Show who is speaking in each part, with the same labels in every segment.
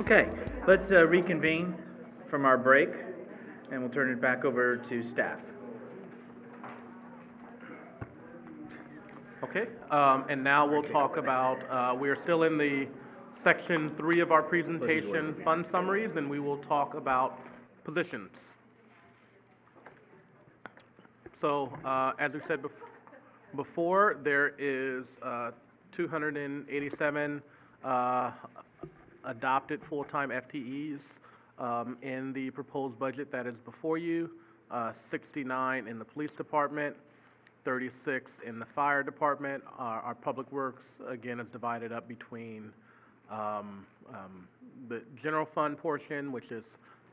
Speaker 1: Okay, let's reconvene from our break, and we'll turn it back over to staff.
Speaker 2: Okay, and now we'll talk about, we are still in the section 3 of our presentation, fund summaries, and we will talk about positions. So, as we said before, there is 287 adopted full-time FTEs in the proposed budget that is before you, 69 in the police department, 36 in the fire department. Our public works, again, is divided up between the general fund portion, which is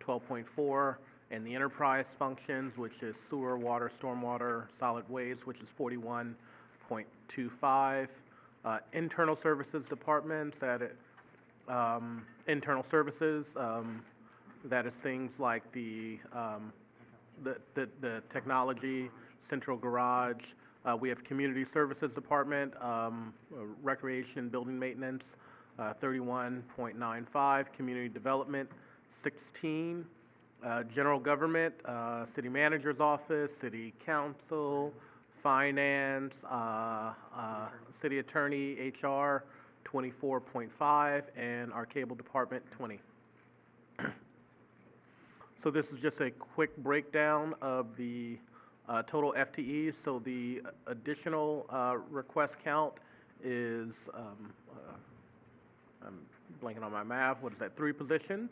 Speaker 2: 12.4, and the enterprise functions, which is sewer, water, stormwater, solid waste, which is 41.25. Internal services departments, internal services, that is things like the technology, central garage. We have community services department, recreation, building maintenance, 31.95, community development, 16, general government, city manager's office, city council, finance, city attorney, HR, 24.5, and our cable department, 20. So this is just a quick breakdown of the total FTEs. So the additional request count is, I'm blanking on my math, what is that, 3 positions?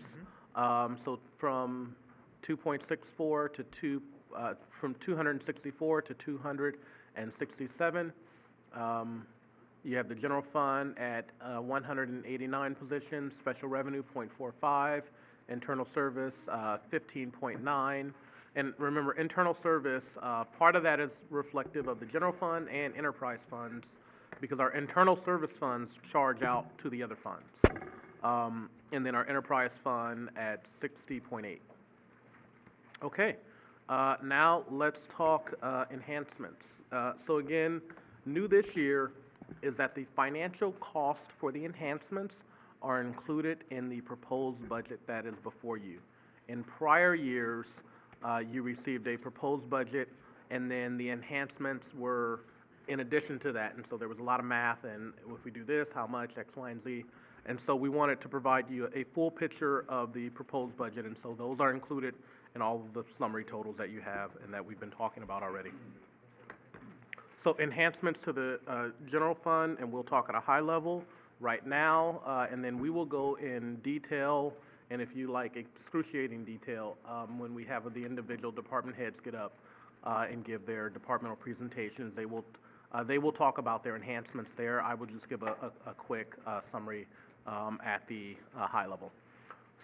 Speaker 2: So from 2.64 to from 264 to 267. You have the general fund at 189 positions, special revenue 0.45, internal service 15.9. And remember, internal service, part of that is reflective of the general fund and enterprise funds, because our internal service funds charge out to the other funds. And then our enterprise fund at 60.8. Okay, now let's talk enhancements. So again, new this year is that the financial cost for the enhancements are included in the proposed budget that is before you. In prior years, you received a proposed budget, and then the enhancements were in addition to that. And so there was a lot of math, and if we do this, how much, X, Y, and Z. And so we wanted to provide you a full picture of the proposed budget, and so those are included in all of the summary totals that you have and that we've been talking about already. So enhancements to the general fund, and we'll talk at a high level right now, and then we will go in detail, and if you like, excruciating detail, when we have the individual department heads get up and give their departmental presentations. They will talk about their enhancements there. I will just give a quick summary at the high level.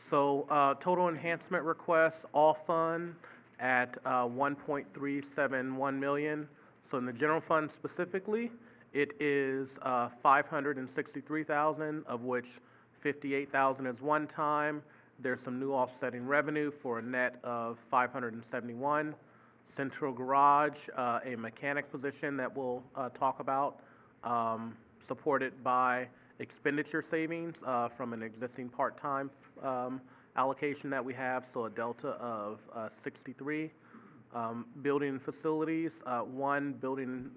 Speaker 2: So total enhancement requests, all fund at 1.371 million. So in the general fund specifically, it is 563,000, of which 58,000 is one time. There's some new offsetting revenue for a net of 571. Central garage, a mechanic position that we'll talk about, supported by expenditure savings from an existing part-time allocation that we have, so a delta of 63. Building facilities, one building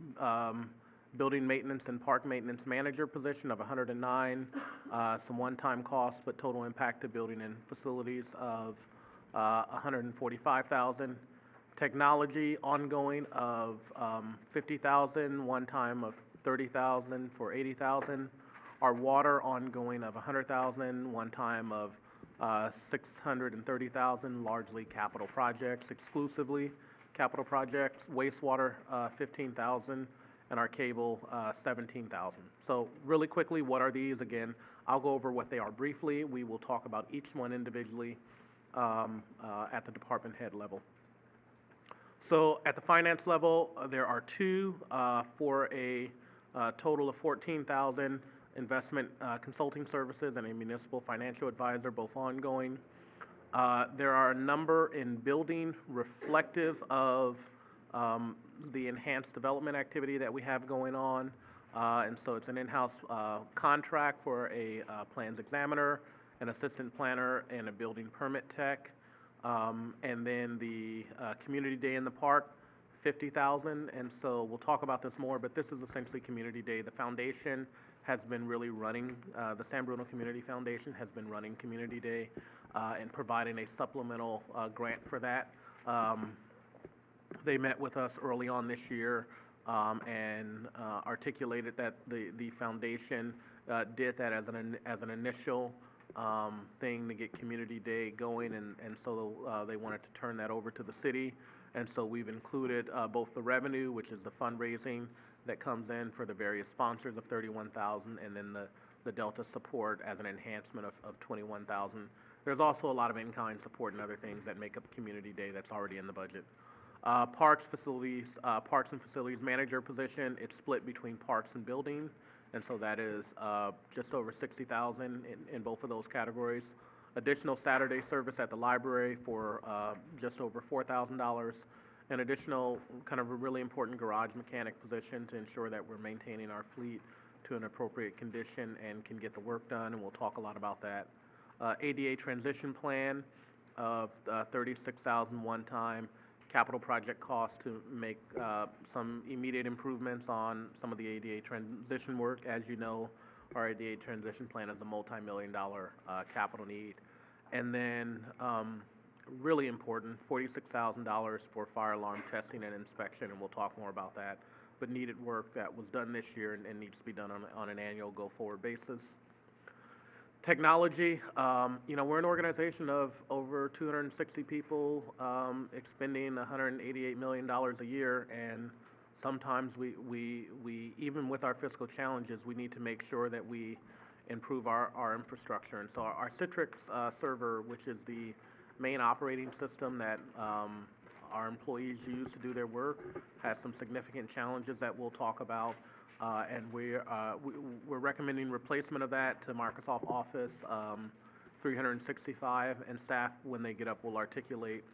Speaker 2: maintenance and park maintenance manager position of 109, some one-time costs, but total impact to building and facilities of 145,000. Technology ongoing of 50,000, one time of 30,000 for 80,000. Our water ongoing of 100,000, one time of 630,000, largely capital projects, exclusively capital projects. Wastewater 15,000, and our cable 17,000. So really quickly, what are these? Again, I'll go over what they are briefly. We will talk about each one individually at the department head level. So at the finance level, there are 2 for a total of 14,000, investment consulting services and a municipal financial advisor, both ongoing. There are a number in building reflective of the enhanced development activity that we have going on. And so it's an in-house contract for a plans examiner, an assistant planner, and a building permit tech. And then the community day in the park, 50,000. And so we'll talk about this more, but this is essentially community day. The foundation has been really running, the San Bruno Community Foundation has been running community day and providing a supplemental grant for that. They met with us early on this year and articulated that the foundation did that as an initial thing to get Community Day going, and so they wanted to turn that over to the city. And so we've included both the revenue, which is the fundraising that comes in for the various sponsors of $31,000, and then the Delta support as an enhancement of $21,000. There's also a lot of in-kind support and other things that make up Community Day that's already in the budget. Parks and facilities manager position, it's split between parks and buildings, and so that is just over $60,000 in both of those categories. Additional Saturday service at the library for just over $4,000. An additional kind of a really important garage mechanic position to ensure that we're maintaining our fleet to an appropriate condition and can get the work done, and we'll talk a lot about that. ADA transition plan of $36,000 one-time. Capital project costs to make some immediate improvements on some of the ADA transition work. As you know, our ADA transition plan is a multi-million-dollar capital need. And then, really important, $46,000 for fire alarm testing and inspection, and we'll talk more about that. But needed work that was done this year and needs to be done on an annual go-forward basis. Technology, we're an organization of over 260 people, expending $188 million a year, and sometimes we even with our fiscal challenges, we need to make sure that we improve our infrastructure. And so our Citrix server, which is the main operating system that our employees use to do their work, has some significant challenges that we'll talk about. And we're recommending replacement of that to Microsoft Office 365, and staff, when they get up, will articulate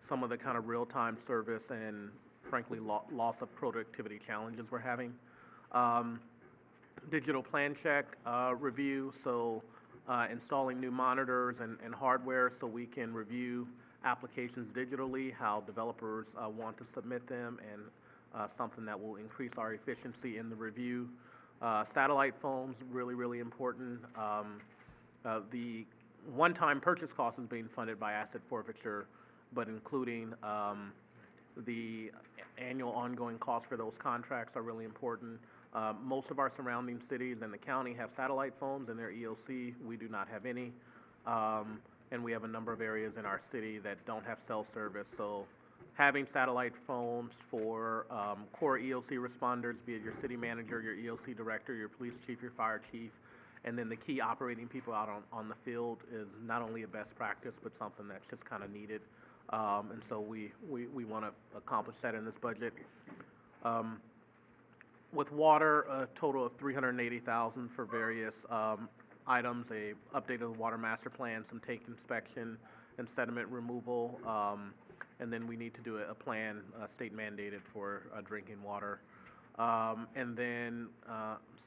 Speaker 2: some of the kind of real-time service and, frankly, loss of productivity challenges we're having. Digital plan check review, so installing new monitors and hardware so we can review applications digitally, how developers want to submit them, and something that will increase our efficiency in the review. Satellite phones, really, really important. The one-time purchase cost is being funded by asset forfeiture, but including the annual ongoing costs for those contracts are really important. Most of our surrounding cities and the county have satellite phones in their EOC. We do not have any. And we have a number of areas in our city that don't have cell service, so having satellite phones for core EOC responders, be it your city manager, your EOC director, your police chief, your fire chief, and then the key operating people out on the field, is not only a best practice, but something that's just kind of needed. And so we want to accomplish that in this budget. With water, a total of $380,000 for various items, a updated water master plan, some tank inspection and sediment removal, and then we need to do a plan, state mandated, for drinking water. And then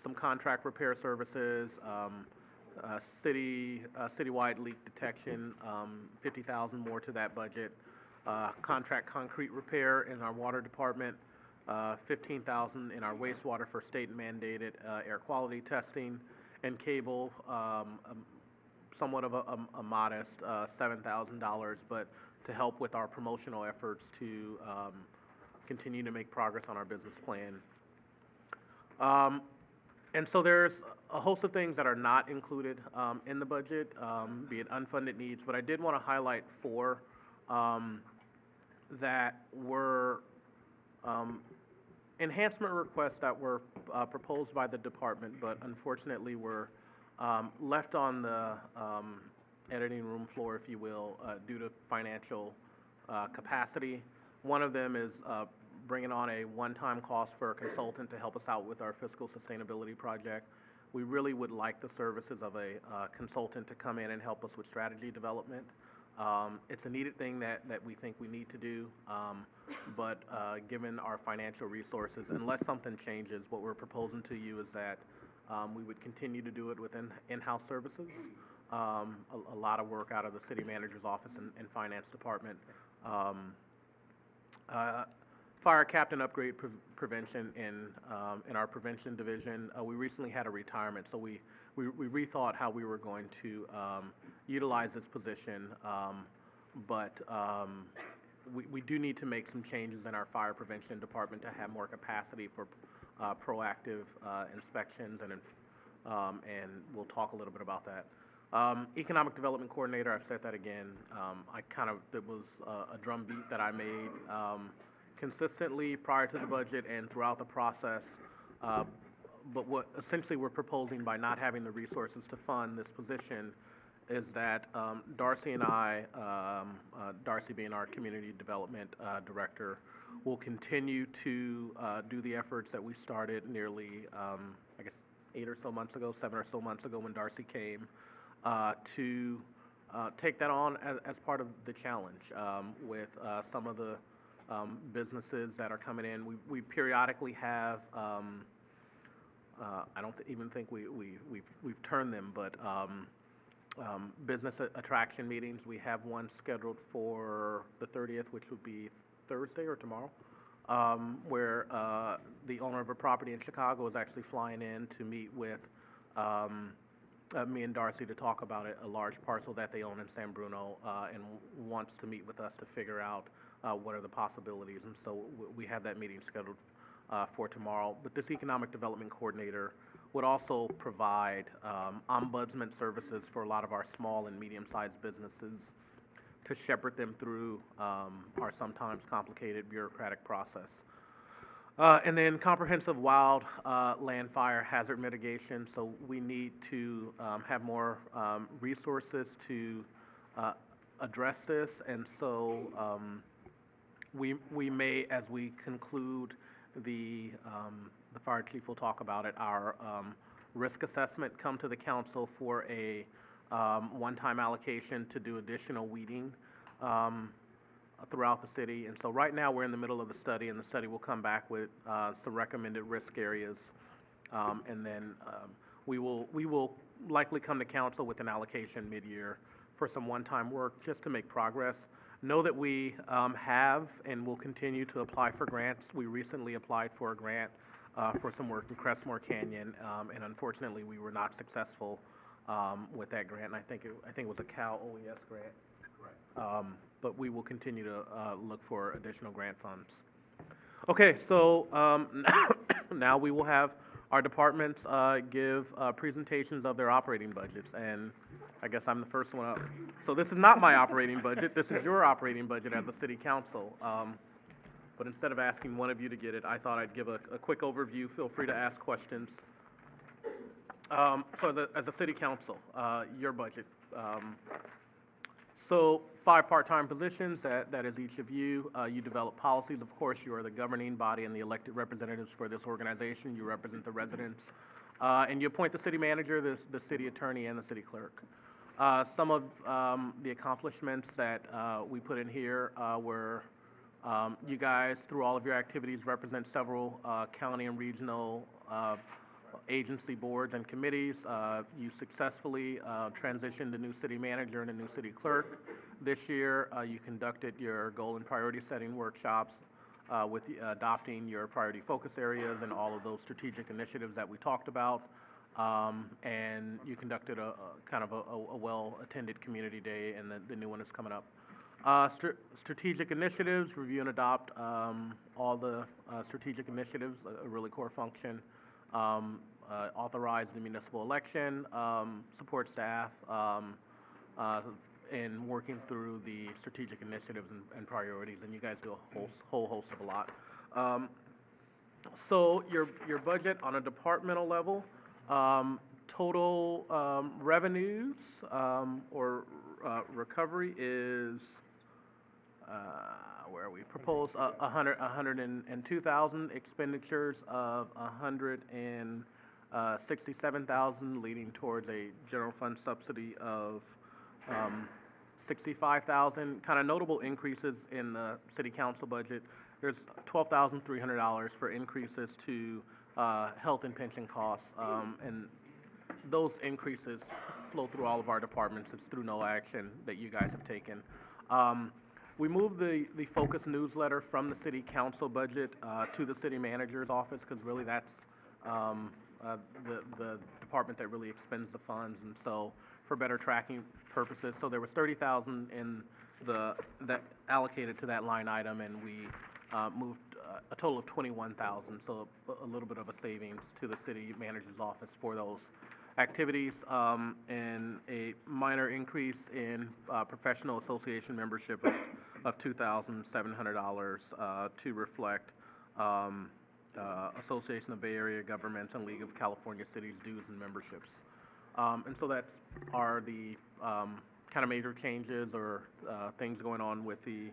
Speaker 2: some contract repair services, citywide leak detection, $50,000 more to that budget. Contract concrete repair in our water department, $15,000 in our wastewater for state mandated air quality testing, and cable, somewhat of a modest $7,000, but to help with our promotional efforts to continue to make progress on our business plan. And so there's a host of things that are not included in the budget, be it unfunded needs, but I did want to highlight four that were enhancement requests that were proposed by the department, but unfortunately were left on the editing room floor, if you will, due to financial capacity. One of them is bringing on a one-time cost for a consultant to help us out with our fiscal sustainability project. We really would like the services of a consultant to come in and help us with strategy development. It's a needed thing that we think we need to do, but given our financial resources, unless something changes, what we're proposing to you is that we would continue to do it within in-house services. a lot of work out of the city manager's office and finance department. Fire captain upgrade prevention in our prevention division. We recently had a retirement, so we rethought how we were going to utilize this position, but we do need to make some changes in our fire prevention department to have more capacity for proactive inspections, and we'll talk a little bit about that. Economic development coordinator, I've said that again. It was a drumbeat that I made consistently prior to the budget and throughout the process. But what essentially we're proposing by not having the resources to fund this position is that Darcy and I, Darcy being our community development director, will continue to do the efforts that we started nearly, 7 or so months ago when Darcy came, to take that on as part of the challenge with some of the businesses that are coming in. We periodically have, I don't even think we've turned them, but business attraction meetings. We have one scheduled for the 30th, which would be Thursday or tomorrow, where the owner of a property in Chicago is actually flying in to meet with me and Darcy to talk about a large parcel that they own in San Bruno, and wants to meet with us to figure out what are the possibilities. And so we have that meeting scheduled for tomorrow. But this economic development coordinator would also provide ombudsman services for a lot of our small and medium-sized businesses to shepherd them through our sometimes complicated bureaucratic process. And then comprehensive wild land fire hazard mitigation. So we need to have more resources to address this. And so we may, as we conclude the fire chief will talk about it, our risk assessment, come to the council for a one-time allocation to do additional weeding throughout the city. And so right now we're in the middle of the study, and the study will come back with some recommended risk areas, and then we will likely come to council with an allocation mid-year for some one-time work just to make progress. Know that we have and will continue to apply for grants. We recently applied for a grant for some work in Crestmore Canyon, and unfortunately we were not successful with that grant. And I think it was a Cal OES grant. Correct. But we will continue to look for additional grant funds. Okay, so now we will have our departments give presentations of their operating budgets, and I guess I'm the first one up. So this is not my operating budget, this is your operating budget as a city council. But instead of asking one of you to get it, I thought I'd give a quick overview. Feel free to ask questions. So as a city council, your budget. So 5 part-time positions, that is each of you. You develop policies, of course. You are the governing body and the elected representatives for this organization. You represent the residents. And you appoint the city manager, the city attorney, and the city clerk. Some of the accomplishments that we put in here were you guys, through all of your activities, represent several county and regional agency boards and committees. You successfully transitioned a new city manager and a new city clerk. This year, you conducted your goal and priority setting workshops with adopting your priority focus areas and all of those strategic initiatives that we talked about. And you conducted a well-attended community day, and the new one is coming up. Strategic initiatives, review and adopt all the strategic initiatives, a really core function. Authorize the municipal election, support staff in working through the strategic initiatives and priorities, and you guys do a whole host of a lot. So your budget on a departmental level, total revenues or recovery is where we propose 102,000, expenditures of 167,000, leading towards a general fund subsidy of 65,000. Kind of notable increases in the city council budget. There's $12,300 for increases to health and pension costs, and those increases flow through all of our departments. It's through no action that you guys have taken. We moved the Focus newsletter from the city council budget to the city manager's office, because really that's the department that really expends the funds, and so for better tracking purposes. So there was 30,000 in that allocated to that line item, and we moved a total of 21,000, so a little bit of a savings to the city manager's office for those activities, and a minor increase in professional association membership of $2,700 to reflect Association of Bay Area Governments and League of California Cities dues and memberships. And so that's the kind of major changes or things going on with the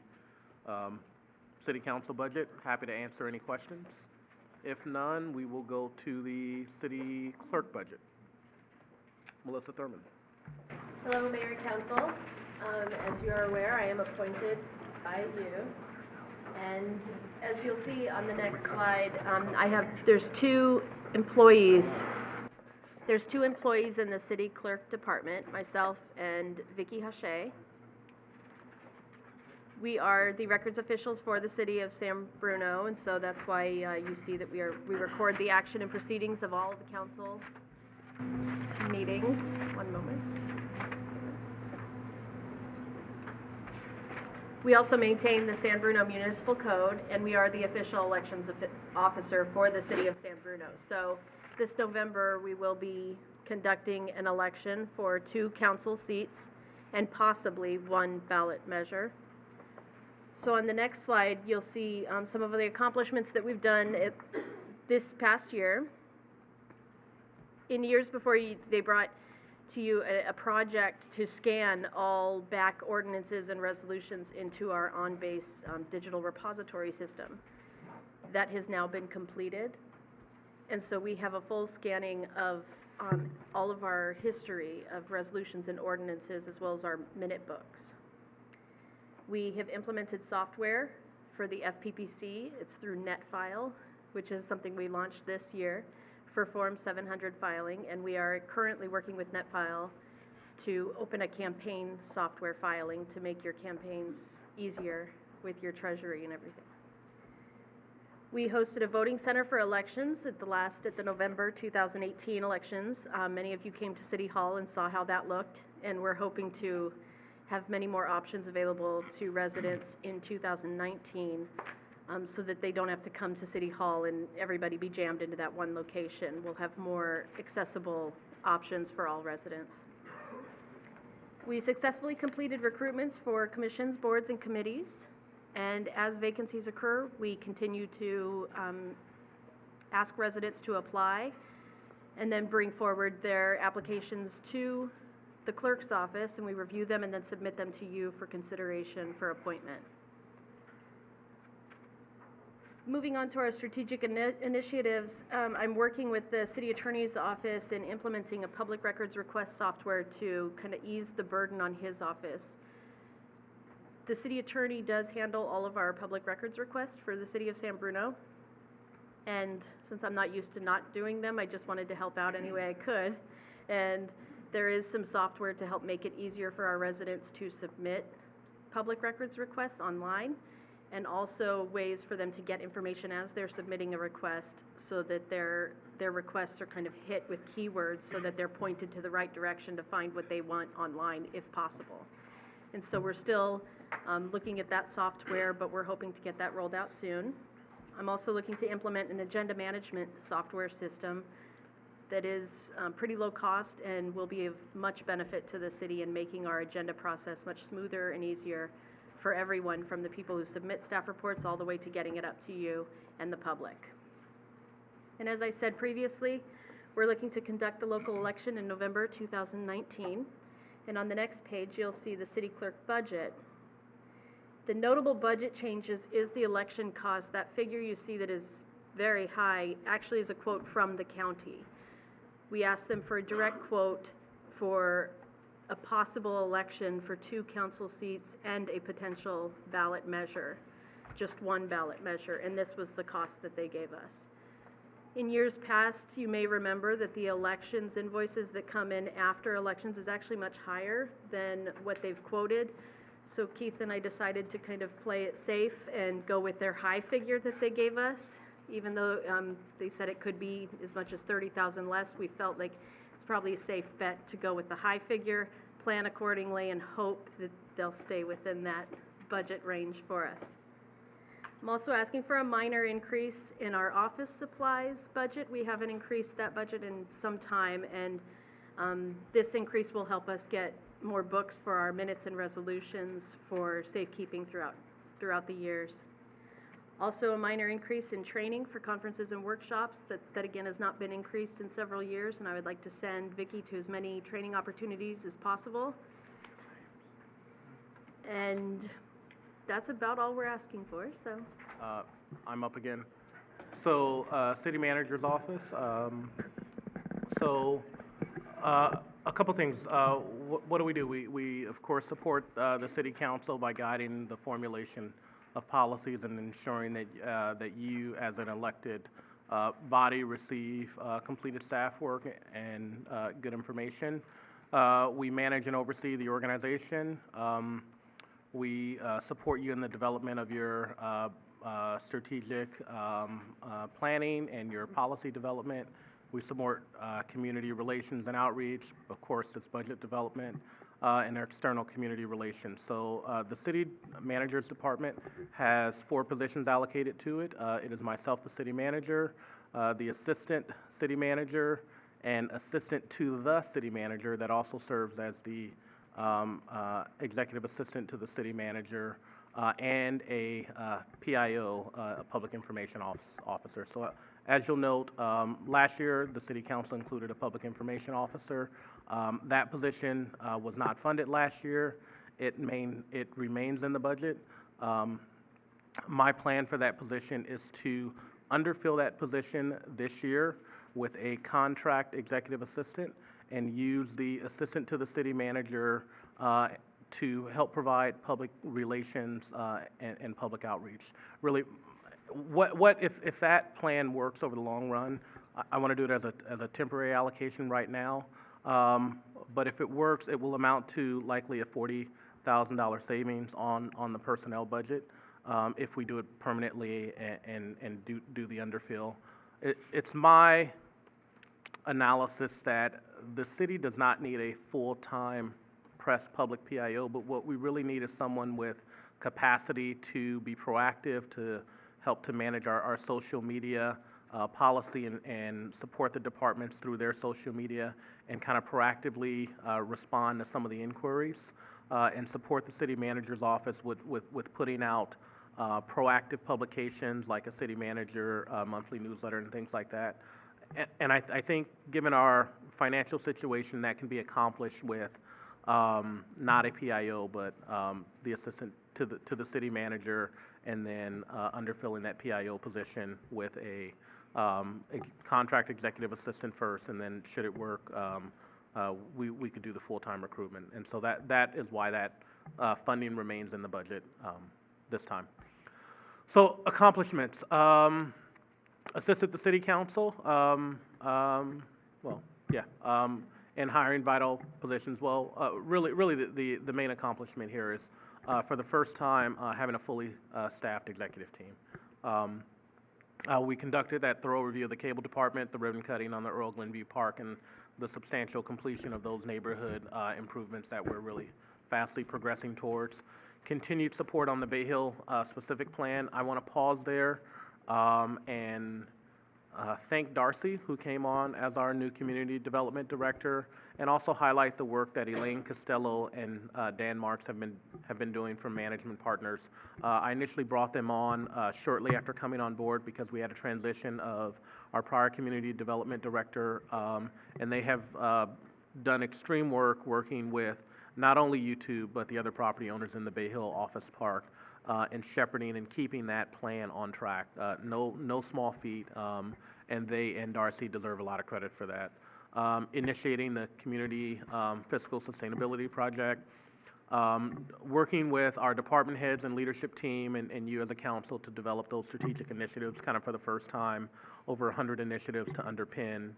Speaker 2: city council budget. Happy to answer any questions. If none, we will go to the city clerk budget. Melissa Thurman.
Speaker 3: Hello, Mayor and Council. As you are aware, I am appointed by you. And as you'll see on the next slide, there's two employees. There's two employees in the city clerk department, myself and Vicky Hache. We are the records officials for the city of San Bruno, and so that's why you see that we record the action and proceedings of all of the council meetings. One moment. We also maintain the San Bruno Municipal Code, and we are the official elections officer for the city of San Bruno. So this November, we will be conducting an election for 2 council seats and possibly 1 ballot measure. So on the next slide, you'll see some of the accomplishments that we've done this past year. In years before, they brought to you a project to scan all back ordinances and resolutions into our on-base digital repository system. That has now been completed. And so we have a full scanning of all of our history of resolutions and ordinances, as well as our minute books. We have implemented software for the FPPC. It's through NetFile, which is something we launched this year for Form 700 filing, and we are currently working with NetFile to open a campaign software filing to make your campaigns easier with your treasury and everything. We hosted a voting center for elections at the November 2018 elections. Many of you came to City Hall and saw how that looked, and we're hoping to have many more options available to residents in 2019. So that they don't have to come to City Hall and everybody be jammed into that one location. We'll have more accessible options for all residents. We successfully completed recruitments for commissions, boards, and committees. And as vacancies occur, we continue to ask residents to apply and then bring forward their applications to the clerk's office, and we review them and then submit them to you for consideration for appointment. Moving on to our strategic initiatives, I'm working with the city attorney's office in implementing a public records request software to kind of ease the burden on his office. The city attorney does handle all of our public records requests for the city of San Bruno. And since I'm not used to not doing them, I just wanted to help out any way I could. And there is some software to help make it easier for our residents to submit public records requests online, and also ways for them to get information as they're submitting a request, so that their requests are kind of hit with keywords so that they're pointed to the right direction to find what they want online if possible. And so we're still looking at that software, but we're hoping to get that rolled out soon. I'm also looking to implement an agenda management software system that is pretty low cost and will be of much benefit to the city in making our agenda process much smoother and easier for everyone, from the people who submit staff reports all the way to getting it up to you and the public. And as I said previously, we're looking to conduct the local election in November 2019. And on the next page, you'll see the city clerk budget. The notable budget changes is the election cost. That figure you see that is very high actually is a quote from the county. We asked them for a direct quote for a possible election for 2 council seats and a potential ballot measure, just 1 ballot measure, and this was the cost that they gave us. In years past, you may remember that the elections invoices that come in after elections is actually much higher than what they've quoted. So Keith and I decided to kind of play it safe and go with their high figure that they gave us. Even though they said it could be as much as 30,000 less, we felt like it's probably a safe bet to go with the high figure, plan accordingly, and hope that they'll stay within that budget range for us. I'm also asking for a minor increase in our office supplies budget. We haven't increased that budget in some time, and this increase will help us get more books for our minutes and resolutions for safekeeping throughout the years. Also, a minor increase in training for conferences and workshops that again has not been increased in several years, and I would like to send Vicki to as many training opportunities as possible. And that's about all we're asking for, so.
Speaker 2: I'm up again. So, city manager's office. A couple things. What do? We of course support the city council by guiding the formulation of policies and ensuring that you, as an elected body, receive completed staff work and good information. We manage and oversee the organization. We support you in the development of your strategic planning and your policy development. We support community relations and outreach, of course, it's budget development, and external community relations. So the city manager's department has 4 positions allocated to it. It is myself, the city manager, the assistant city manager, and assistant to the city manager that also serves as the executive assistant to the city manager, and a PIO, a public information officer. So as you'll note, last year the city council included a public information officer. That position was not funded last year. It remains in the budget. My plan for that position is to underfill that position this year with a contract executive assistant and use the assistant to the city manager to help provide public relations and public outreach. Really, what if that plan works over the long run? I want to do it as a temporary allocation right now, but if it works, it will amount to likely a $40,000 savings on the personnel budget if we do it permanently and do the underfill. It's my analysis that the city does not need a full-time press public PIO, but what we really need is someone with capacity to be proactive, to help to manage our social media policy and support the departments through their social media and kind of proactively respond to some of the inquiries and support the city manager's office with putting out proactive publications like a city manager monthly newsletter and things like that. And I think given our financial situation, that can be accomplished with not a PIO, but the assistant to the city manager, and then underfilling that PIO position with a contract executive assistant first, and then should it work, we could do the full-time recruitment. And so that is why that funding remains in the budget this time. So accomplishments. Assisted the city council, in hiring vital positions. Well, really the main accomplishment here is for the first time having a fully staffed executive team. We conducted that thorough review of the cable department, the ribbon cutting on the Earl Glenview Park, and the substantial completion of those neighborhood improvements that we're really fastly progressing towards. Continued support on the Bay Hill specific plan. I want to pause there and thank Darcy, who came on as our new community development director, and also highlight the work that Elaine Costello and Dan Marks have been doing from Management Partners. I initially brought them on shortly after coming on board because we had a transition of our prior community development director, and they have done extreme work working with not only YouTube but the other property owners in the Bay Hill Office Park and shepherding and keeping that plan on track. No small feat, and they and Darcy deserve a lot of credit for that. Initiating the community fiscal sustainability project, working with our department heads and leadership team and you as a council to develop those strategic initiatives kind of for the first time, over 100 initiatives to underpin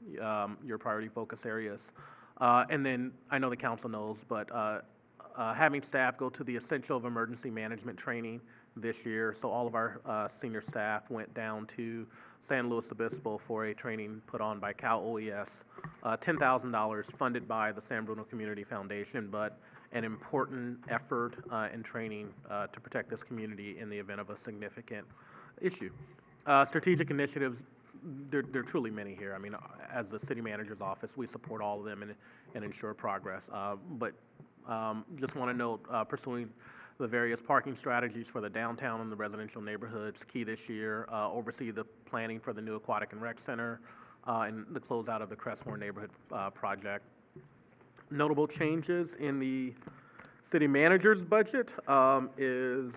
Speaker 2: your priority focus areas. And then I know the council knows, but having staff go to the Essential of Emergency Management training this year. So all of our senior staff went down to San Luis Obispo for a training put on by Cal OES, $10,000 funded by the San Bruno Community Foundation, but an important effort and training to protect this community in the event of a significant issue. Strategic initiatives, there are truly many here. I mean, as the city manager's office, we support all of them and ensure progress. But just want to note, pursuing the various parking strategies for the downtown and the residential neighborhoods, key this year, oversee the planning for the new Aquatic and Rec Center, and the closeout of the Crestmore Neighborhood Project. Notable changes in the city manager's budget is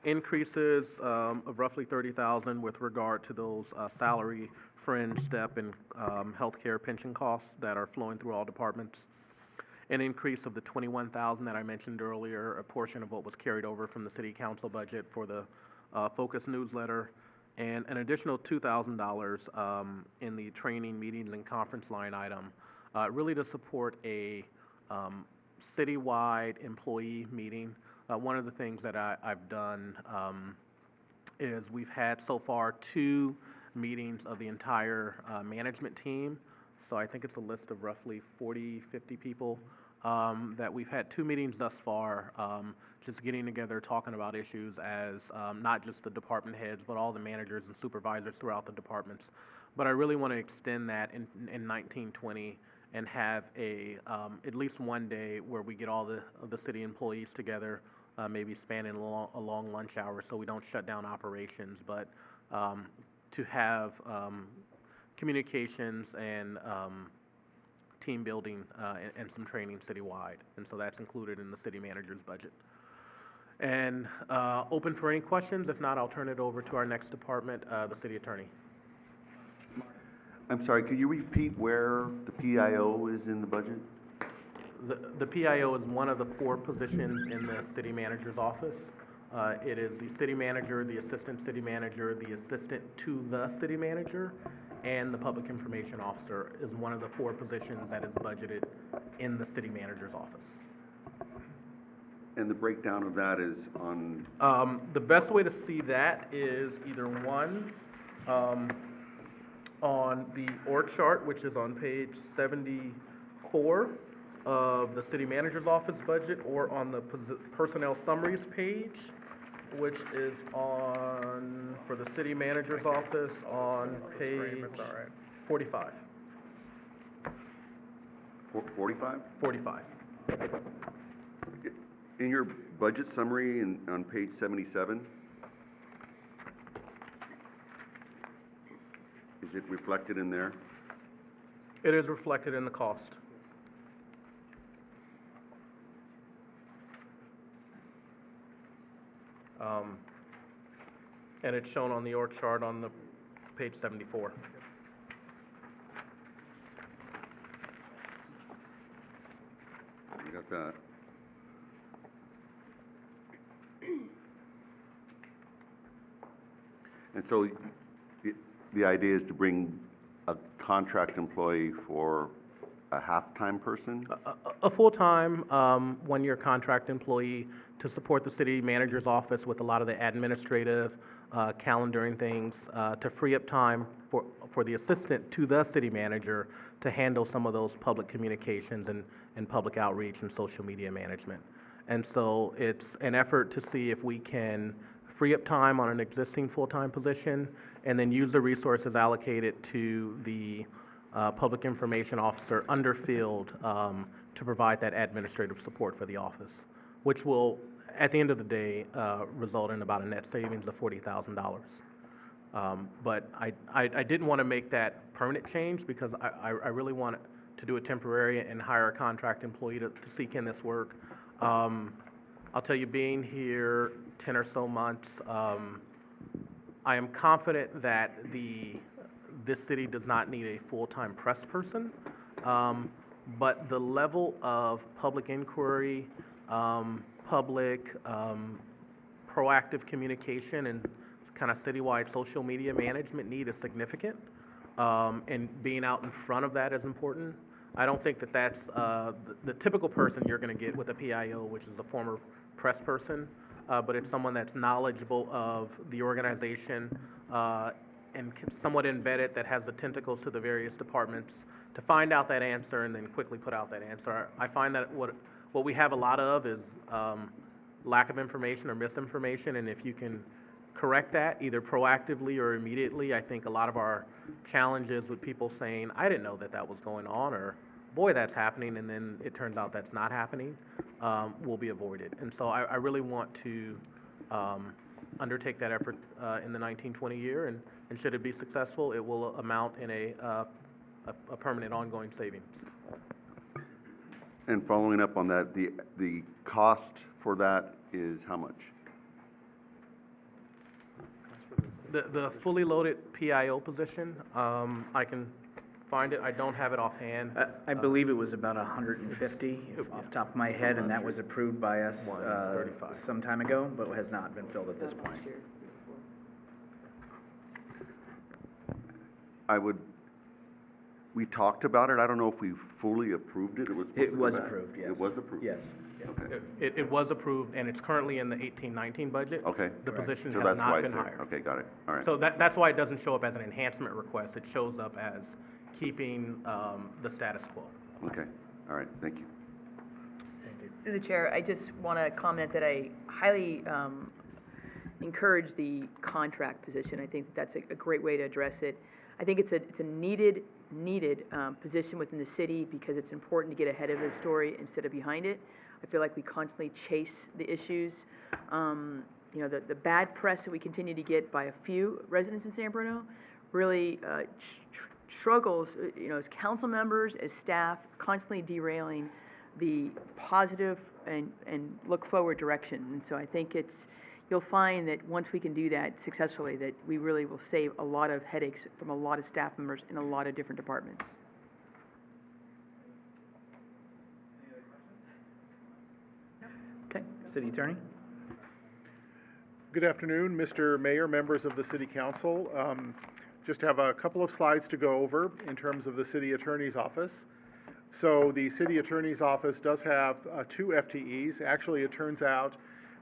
Speaker 2: increases of roughly $30,000 with regard to those salary, fringe, step, and healthcare pension costs that are flowing through all departments. An increase of the $21,000 that I mentioned earlier, a portion of what was carried over from the city council budget for the Focus newsletter, and an additional $2,000 in the training, meetings, and conference line item, really to support a citywide employee meeting. One of the things that I've done is we've had so far 2 meetings of the entire management team. So I think it's a list of roughly 40, 50 people that we've had 2 meetings thus far, just getting together, talking about issues as not just the department heads, but all the managers and supervisors throughout the departments. But I really want to extend that in 1920 and have a at least one day where we get all the city employees together, maybe spanning a long lunch hour so we don't shut down operations, but to have communications and team building and some training citywide. And so that's included in the city manager's budget. And open for any questions. If not, I'll turn it over to our next department, the city attorney.
Speaker 4: I'm sorry, could you repeat where the PIO is in the budget?
Speaker 2: The PIO is one of the 4 positions in the city manager's office. It is the city manager, the assistant city manager, the assistant to the city manager, and the public information officer is one of the 4 positions that is budgeted in the city manager's office.
Speaker 4: And the breakdown of that is on?
Speaker 2: The best way to see that is either one, on the org chart, which is on page 74 of the city manager's office budget, or on the personnel summaries page, which is on, for the city manager's office, on page 45.
Speaker 4: 45?
Speaker 2: 45.
Speaker 4: In your budget summary on page 77, is it reflected in there?
Speaker 2: It is reflected in the cost. And it's shown on the org chart on the page 74.
Speaker 4: You got that. And so the idea is to bring a contract employee for a half-time person?
Speaker 2: A full-time, one-year contract employee to support the city manager's office with a lot of the administrative, calendaring things, to free up time for the assistant to the city manager to handle some of those public communications and public outreach and social media management. And so it's an effort to see if we can free up time on an existing full-time position and then use the resources allocated to the public information officer under field to provide that administrative support for the office, which will, at the end of the day, result in about a net savings of $40,000. But I didn't want to make that permanent change because I really wanted to do it temporary and hire a contract employee to seek in this work. I'll tell you, being here 10 or so months, I am confident that this city does not need a full-time press person, but the level of public inquiry public, proactive communication and kind of citywide social media management need is significant, and being out in front of that is important. I don't think that that's the typical person you're going to get with a PIO, which is a former press person, but it's someone that's knowledgeable of the organization and somewhat embedded, that has the tentacles to the various departments to find out that answer and then quickly put out that answer. I find that what we have a lot of is lack of information or misinformation, and if you can correct that either proactively or immediately, I think a lot of our challenges with people saying, I didn't know that that was going on, or boy, that's happening, and then it turns out that's not happening, will be avoided. And so I really want to undertake that effort in the 1920 year, and should it be successful, it will amount in a permanent ongoing savings.
Speaker 4: And following up on that, the cost for that is how much?
Speaker 2: The fully loaded PIO position, I can find it, I don't have it offhand.
Speaker 1: I believe it was about 150 off the top of my head, and that was approved by us
Speaker 2: 135.
Speaker 1: some time ago, but has not been filled at this point.
Speaker 4: We talked about it, I don't know if we fully approved it, it was supposed to
Speaker 1: It
Speaker 4: go
Speaker 1: was
Speaker 4: back.
Speaker 1: approved, yes.
Speaker 4: It was approved?
Speaker 1: Yes.
Speaker 4: Okay,
Speaker 2: It was approved, and it's currently in the 18-19 budget.
Speaker 4: okay.
Speaker 2: The position
Speaker 4: So
Speaker 2: has
Speaker 4: that's why
Speaker 2: not
Speaker 4: it's
Speaker 2: been
Speaker 4: there.
Speaker 2: hired.
Speaker 4: Okay, got it, all right.
Speaker 2: So that's why it doesn't show up as an enhancement request, it shows up as keeping the status quo.
Speaker 4: Okay, all right, thank you.
Speaker 5: Through the chair, I just want to comment that I highly encourage the contract position. I think that's a great way to address it. I think it's a needed position within the city, because it's important to get ahead of the story instead of behind it. I feel like we constantly chase the issues. You know, the bad press that we continue to get by a few residents in San Bruno really struggles, you know, as council members, as staff, constantly derailing the positive and look forward direction. And so I think you'll find that once we can do that successfully, that we really will save a lot of headaches from a lot of staff members in a lot of different departments.
Speaker 1: Okay, City Attorney?
Speaker 6: Good afternoon, Mr. Mayor, members of the City Council. Just have a couple of slides to go over in terms of the City Attorney's Office. So the City Attorney's Office does have 2 FTEs. Actually, it turns out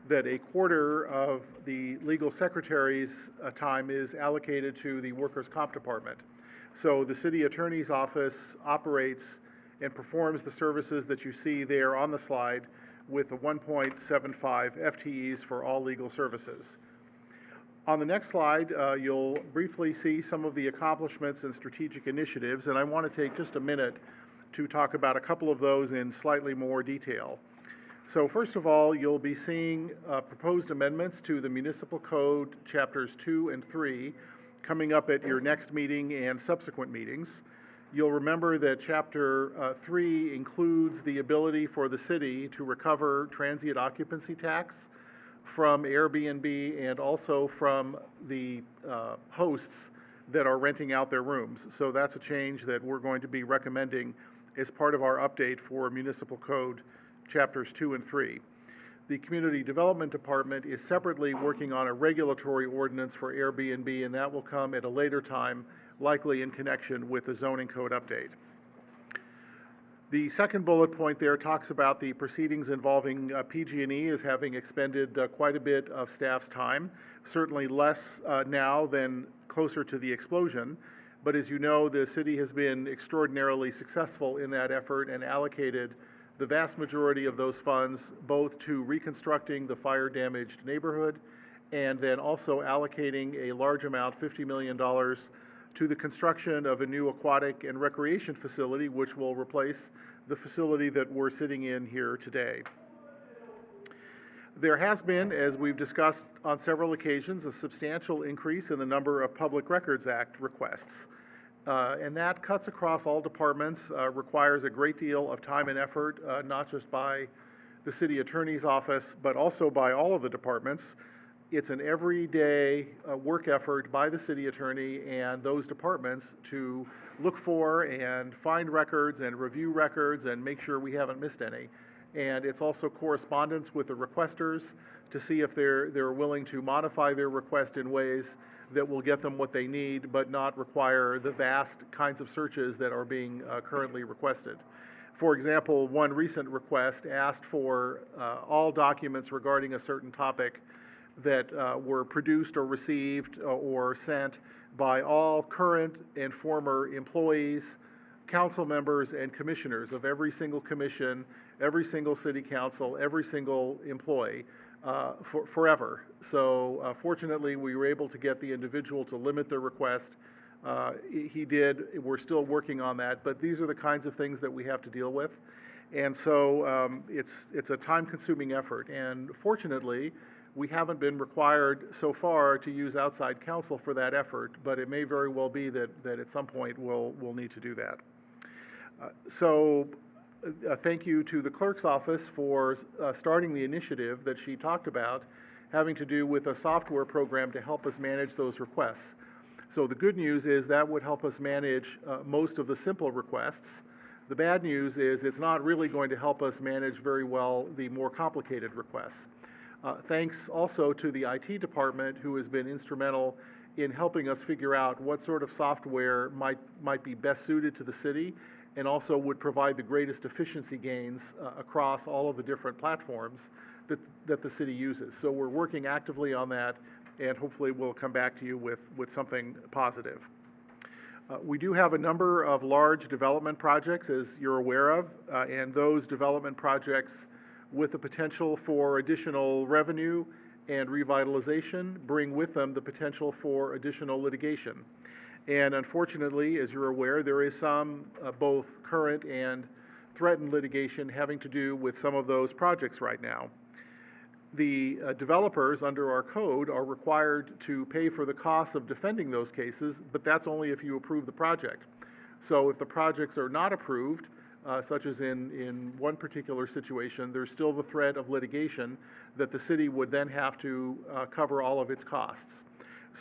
Speaker 6: that a quarter of the legal secretary's time is allocated to the Workers' Comp Department. So the City Attorney's Office operates and performs the services that you see there on the slide, with a 1.75 FTEs for all legal services. On the next slide, you'll briefly see some of the accomplishments and strategic initiatives, and I want to take just a minute to talk about a couple of those in slightly more detail. So first of all, you'll be seeing proposed amendments to the Municipal Code Chapters 2 and 3 coming up at your next meeting and subsequent meetings. You'll remember that Chapter 3 includes the ability for the city to recover transient occupancy tax from Airbnb and also from the hosts that are renting out their rooms. So that's a change that we're going to be recommending as part of our update for Municipal Code Chapters 2 and 3. The Community Development Department is separately working on a regulatory ordinance for Airbnb, and that will come at a later time, likely in connection with the zoning code update. The second bullet point there talks about the proceedings involving PG&E as having expended quite a bit of staff's time, certainly less now than closer to the explosion. But as you know, the city has been extraordinarily successful in that effort and allocated the vast majority of those funds both to reconstructing the fire-damaged neighborhood and then also allocating a large amount, $50 million, to the construction of a new aquatic and recreation facility, which will replace the facility that we're sitting in here today. There has been, as we've discussed on several occasions, a substantial increase in the number of Public Records Act requests. And that cuts across all departments, requires a great deal of time and effort, not just by the city attorney's office, but also by all of the departments. It's an everyday work effort by the city attorney and those departments to look for and find records and review records and make sure we haven't missed any. And it's also correspondence with the requesters to see if they're willing to modify their request in ways that will get them what they need, but not require the vast kinds of searches that are being currently requested. For example, one recent request asked for all documents regarding a certain topic that were produced or received or sent by all current and former employees, council members, and commissioners of every single commission, every single city council, every single employee, forever. So fortunately, we were able to get the individual to limit their request. He did. We're still working on that, but these are the kinds of things that we have to deal with. And so it's a time-consuming effort. And fortunately, we haven't been required so far to use outside counsel for that effort, but it may very well be that at some point we'll need to do that. Thank you to the clerk's office for starting the initiative that she talked about, having to do with a software program to help us manage those requests. So the good news is that would help us manage most of the simple requests. The bad news is it's not really going to help us manage very well the more complicated requests. Thanks also to the IT department, who has been instrumental in helping us figure out what sort of software might be best suited to the city and also would provide the greatest efficiency gains across all of the different platforms that the city uses. So we're working actively on that, and hopefully we'll come back to you with something positive. We do have a number of large development projects, as you're aware of, and those development projects with the potential for additional revenue and revitalization bring with them the potential for additional litigation. And unfortunately, as you're aware, there is some both current and threatened litigation having to do with some of those projects right now. The developers under our code are required to pay for the costs of defending those cases, but that's only if you approve the project. So if the projects are not approved, such as in one particular situation, there's still the threat of litigation that the city would then have to cover all of its costs.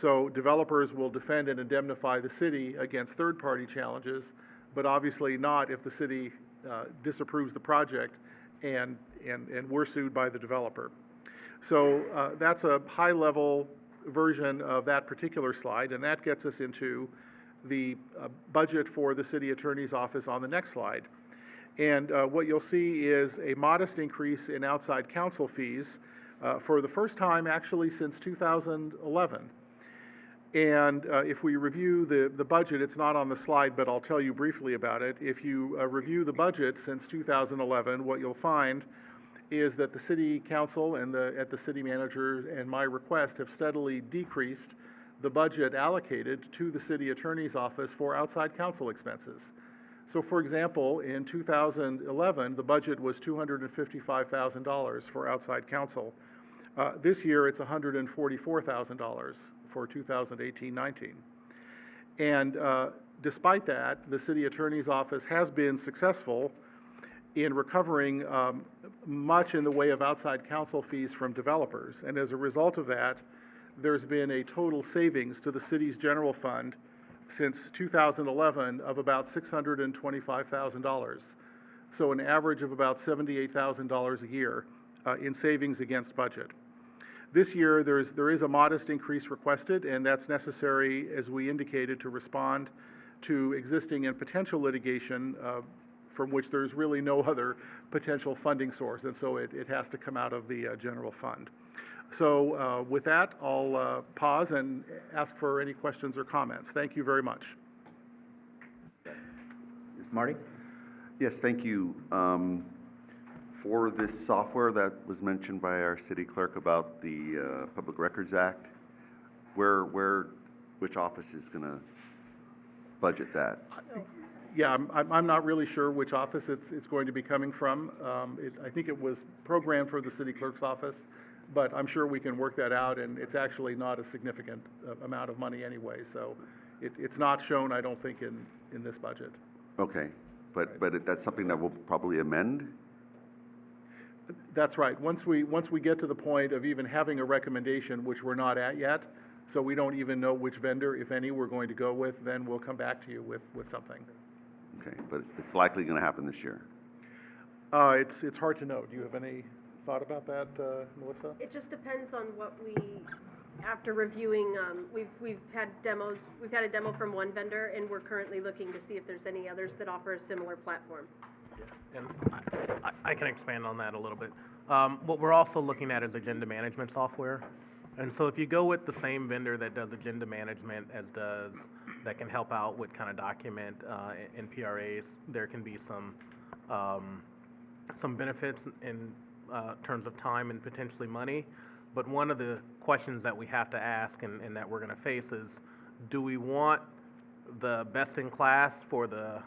Speaker 6: So developers will defend and indemnify the city against third-party challenges, but obviously not if the city disapproves the project and we're sued by the developer. So that's a high-level version of that particular slide, and that gets us into the budget for the city attorney's office on the next slide. And what you'll see is a modest increase in outside counsel fees for the first time actually since 2011. And if we review the budget, it's not on the slide, but I'll tell you briefly about it. If you review the budget since 2011, what you'll find is that the city council and the city manager and my request have steadily decreased the budget allocated to the city attorney's office for outside counsel expenses. So for example, in 2011, the budget was $255,000 for outside counsel. This year, it's $144,000 for 2018-19. And despite that, the city attorney's office has been successful in recovering much in the way of outside counsel fees from developers. And as a result of that, there's been a total savings to the city's general fund since 2011 of about $625,000. So an average of about $78,000 a year in savings against budget. This year, there is a modest increase requested, and that's necessary, as we indicated, to respond to existing and potential litigation from which there's really no other potential funding source, and so it has to come out of the general fund. So with that, I'll pause and ask for any questions or comments. Thank you very much.
Speaker 1: Marty?
Speaker 4: Yes, thank you. For this software that was mentioned by our city clerk about the Public Records Act, which office is going to budget that?
Speaker 6: Yeah, I'm not really sure which office it's going to be coming from. I think it was programmed for the city clerk's office, but I'm sure we can work that out, and it's actually not a significant amount of money anyway, so it's not shown, I don't think, in this budget.
Speaker 4: Okay, but that's something that we'll probably amend?
Speaker 6: That's right. Once we get to the point of even having a recommendation, which we're not at yet, so we don't even know which vendor, if any, we're going to go with, then we'll come back to you with something.
Speaker 4: Okay, but it's likely going to happen this year.
Speaker 6: It's hard to know. Do you have any thought about that, Melissa?
Speaker 3: It just depends on what we, after reviewing, we've had demos, we've had a demo from one vendor, and we're currently looking to see if there's any others that offer a similar platform.
Speaker 2: And I can expand on that a little bit. What we're also looking at is agenda management software. And so if you go with the same vendor that does agenda management that can help out with kind of document and PRAs, there can be some benefits in terms of time and potentially money. But one of the questions that we have to ask and that we're going to face is, do we want the best in class for the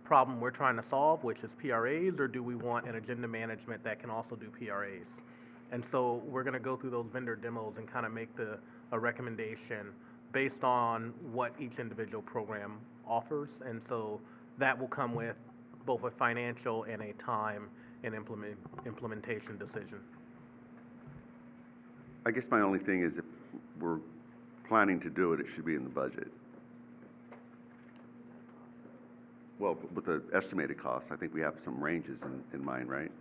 Speaker 2: problem we're trying to solve, which is PRAs, or do we want an agenda management that can also do PRAs? And so we're going to go through those vendor demos and kind of make a recommendation based on what each individual program offers. And so that will come with both a financial and a time and implementation decision.
Speaker 4: I guess my only thing is if we're planning to do it, it should be in the budget. Well, with the estimated cost, I think we have some ranges in mind, right?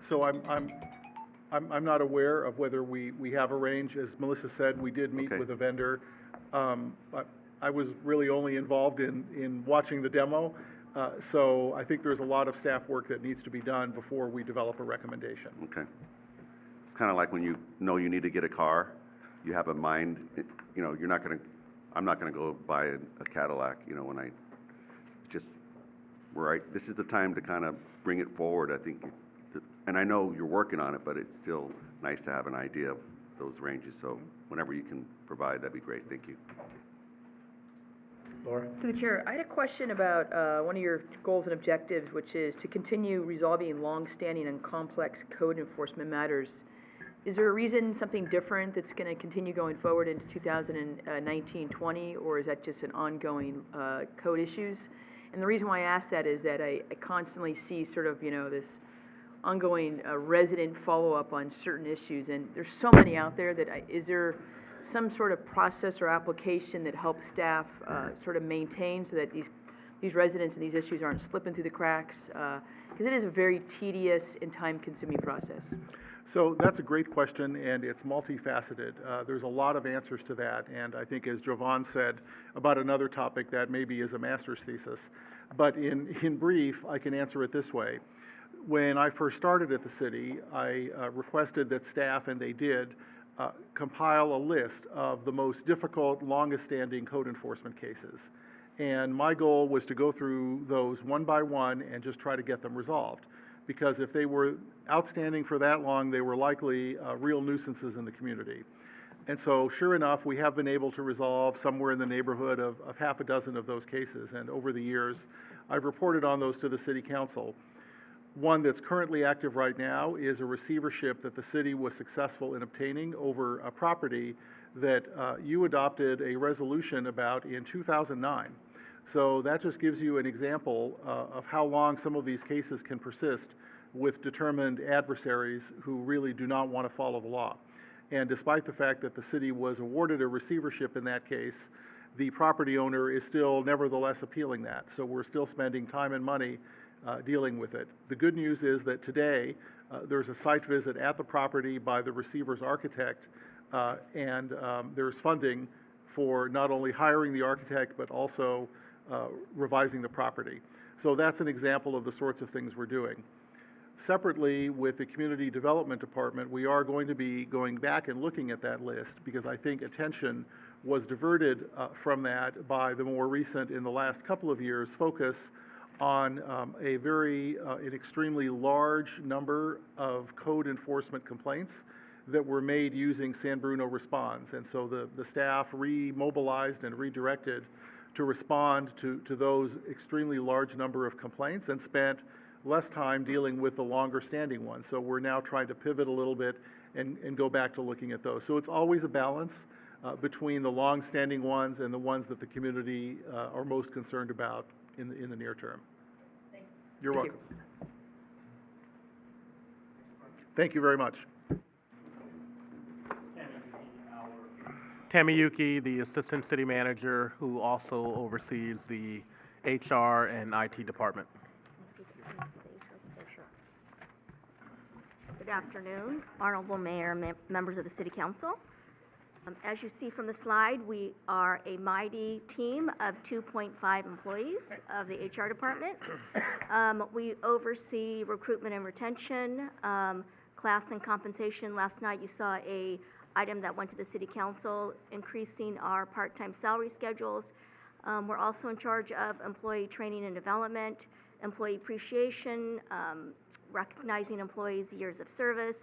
Speaker 6: So I'm not aware of whether we have a range. As Melissa said, we did meet
Speaker 4: Okay.
Speaker 6: with a vendor. I was really only involved in watching the demo, so I think there's a lot of staff work that needs to be done before we develop a recommendation.
Speaker 4: Okay. It's kind of like when you know you need to get a car, you have a mind, you know, I'm not gonna go buy a Cadillac, you know, when this is the time to kind of bring it forward, I think. And I know you're working on it, but it's still nice to have an idea of those ranges, so whenever you can provide, that'd be great, thank you.
Speaker 1: Laura?
Speaker 5: Through the chair, I had a question about one of your goals and objectives, which is to continue resolving long-standing and complex code enforcement matters. Is there a reason, something different that's going to continue going forward into 2019-20, or is that just an ongoing code issues? And the reason why I ask that is that I constantly see sort of, you know, this ongoing resident follow-up on certain issues, and there's so many out there that is there some sort of process or application that helps staff sort of maintain so that these residents and these issues aren't slipping through the cracks? Because it is a very tedious and time-consuming process.
Speaker 6: So that's a great question, and it's multifaceted. There's a lot of answers to that, and I think as Jovan said about another topic, that maybe is a master's thesis. But in brief, I can answer it this way. When I first started at the city, I requested that staff, and they did, compile a list of the most difficult, longest-standing code enforcement cases. And my goal was to go through those one by one and just try to get them resolved. Because if they were outstanding for that long, they were likely real nuisances in the community. And so, sure enough, we have been able to resolve somewhere in the neighborhood of half a dozen of those cases. And over the years, I've reported on those to the City Council. One that's currently active right now is a receivership that the city was successful in obtaining over a property that you adopted a resolution about in 2009. So that just gives you an example of how long some of these cases can persist with determined adversaries who really do not want to follow the law. And despite the fact that the city was awarded a receivership in that case, the property owner is still nevertheless appealing that. So we're still spending time and money dealing with it. The good news is that today there's a site visit at the property by the receiver's architect, and there's funding for not only hiring the architect but also revising the property. So that's an example of the sorts of things we're doing. Separately, with the Community Development Department, we are going to be going back and looking at that list because I think attention was diverted from that by the more recent, in the last couple of years, focus on an extremely large number of code enforcement complaints that were made using San Bruno Responds. And so the staff remobilized and redirected to respond to those extremely large number of complaints and spent less time dealing with the longer standing ones. So we're now trying to pivot a little bit and go back to looking at those. So it's always a balance between the long standing ones and the ones that the community are most concerned about in the near term.
Speaker 5: Thanks.
Speaker 6: You're
Speaker 5: Thank
Speaker 6: welcome. Thank you very much.
Speaker 2: Tammy Yuki, the Assistant City Manager, who also oversees the HR and IT department.
Speaker 7: Good afternoon, Honorable Mayor, members of the City Council. As you see from the slide, we are a mighty team of 2.5 employees of the HR department. We oversee recruitment and retention, class and compensation. Last night you saw a item that went to the City Council, increasing our part-time salary schedules. We're also in charge of employee training and development, employee appreciation, recognizing employees' years of service,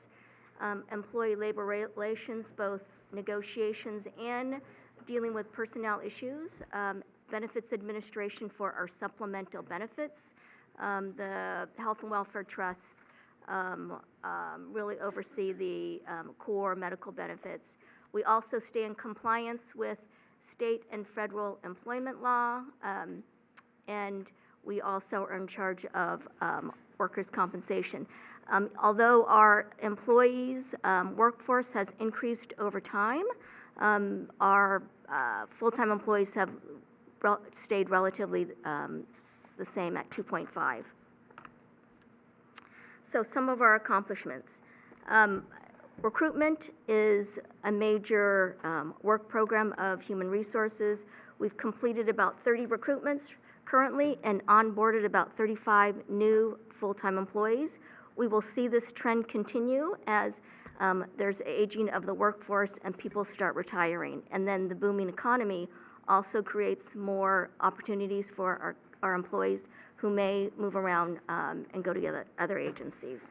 Speaker 7: employee labor relations, both negotiations and dealing with personnel issues, benefits administration for our supplemental benefits. The Health and Welfare Trusts really oversee the core medical benefits. We also stay in compliance with state and federal employment law, and we also are in charge of workers' compensation. Although our employees' workforce has increased over time, our full-time employees have stayed relatively the same at 2.5. So some of our accomplishments. Recruitment is a major work program of human resources. We've completed about 30 recruitments currently and onboarded about 35 new full-time employees. We will see this trend continue as there's aging of the workforce and people start retiring. And then the booming economy also creates more opportunities for our employees who may move around and go to other agencies.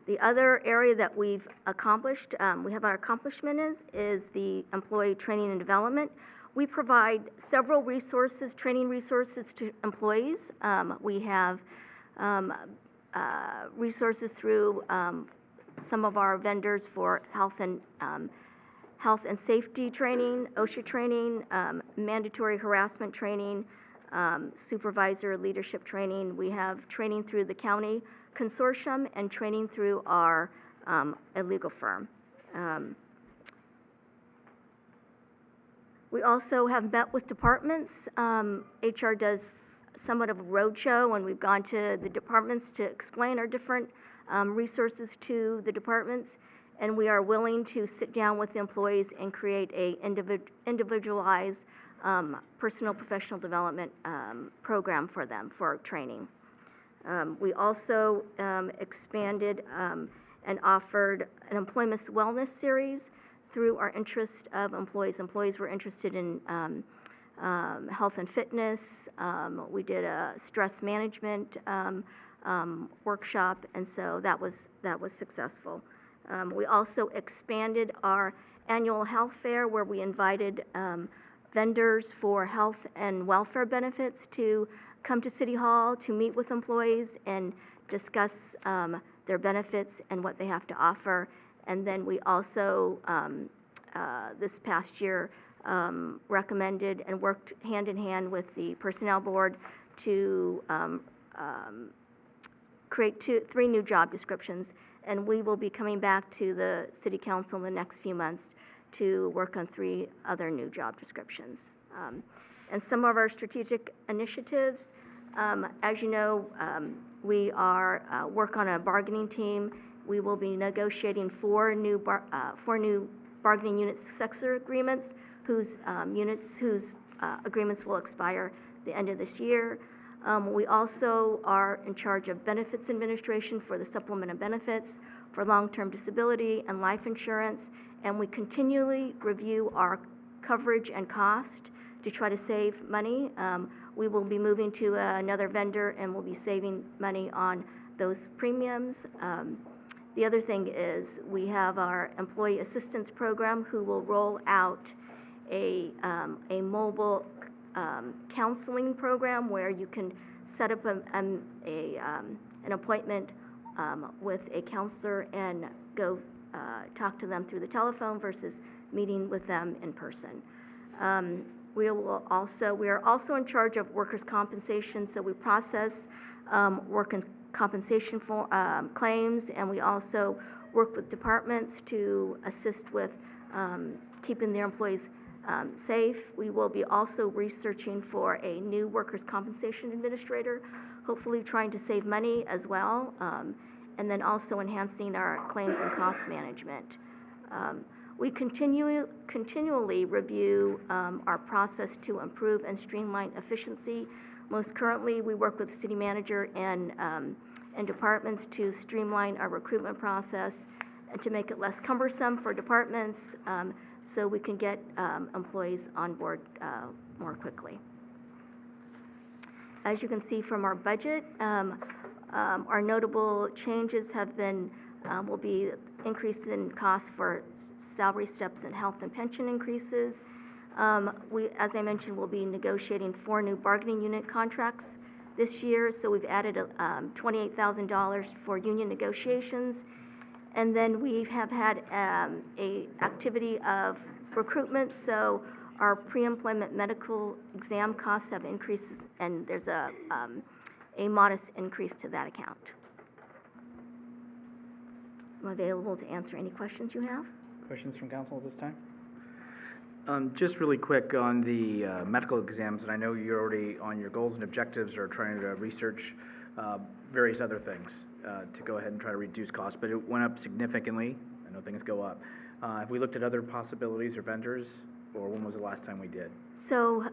Speaker 7: The other area that we've accomplished, we have our accomplishment is the employee training and development. We provide several resources, training resources to employees. We have resources through some of our vendors for health and safety training, OSHA training, mandatory harassment training, supervisor leadership training. We have training through the county consortium and training through our legal firm. We also have met with departments. HR does somewhat of a roadshow, and we've gone to the departments to explain our different resources to the departments, and we are willing to sit down with the employees and create a individualized personal professional development program for them for training. We also expanded and offered an employment wellness series through our interest of employees. Employees were interested in health and fitness. We did a stress management workshop, and so that was successful. We also expanded our annual health fair where we invited vendors for health and welfare benefits to come to City Hall to meet with employees and discuss their benefits and what they have to offer. And then we also, this past year, recommended and worked hand in hand with the Personnel Board to create 3 new job descriptions. And we will be coming back to the City Council in the next few months to work on 3 other new job descriptions. And some of our strategic initiatives, as you know, we are work on a bargaining team. We will be negotiating 4 new bargaining unit successor agreements whose agreements will expire the end of this year. We also are in charge of benefits administration for the supplement of benefits, for long-term disability and life insurance, and we continually review our coverage and cost to try to save money. We will be moving to another vendor and we'll be saving money on those premiums. The other thing is we have our employee assistance program who will roll out a mobile counseling program where you can set up an appointment with a counselor and go talk to them through the telephone versus meeting with them in person. We are also in charge of workers' compensation, so we process workers' compensation for claims, and we also work with departments to assist with keeping their employees safe. We will be also researching for a new workers' compensation administrator, hopefully trying to save money as well. and then also enhancing our claims and cost management. We continually review our process to improve and streamline efficiency. Most currently, we work with the city manager and departments to streamline our recruitment process and to make it less cumbersome for departments, so we can get employees on board more quickly. As you can see from our budget, our notable changes have been, will be increase in costs for salary steps and health and pension increases. We, as I mentioned, will be negotiating 4 new bargaining unit contracts this year, so we've added $28,000 for union negotiations. And then we have had a activity of recruitment, so our pre-employment medical exam costs have increased, and there's a modest increase to that account. I'm available to answer any questions you have.
Speaker 1: Questions from council at this time? Just really quick on the medical exams, and I know you're already on your goals and objectives or trying to research various other things to go ahead and try to reduce costs, but it went up significantly. I know things go up. Have we looked at other possibilities or vendors, or when was the last time we did?
Speaker 7: So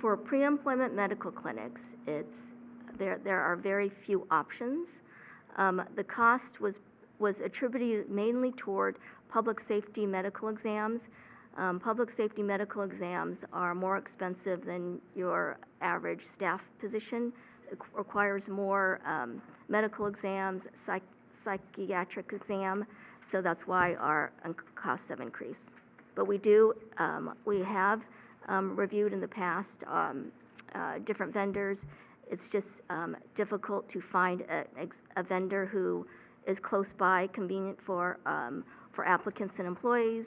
Speaker 7: for pre-employment medical clinics, there are very few options. The cost was attributed mainly toward public safety medical exams. Public safety medical exams are more expensive than your average staff position. It requires more medical exams, psychiatric exam, so that's why our costs have increased. But we have reviewed in the past different vendors. It's just difficult to find a vendor who is close by, convenient for applicants and employees,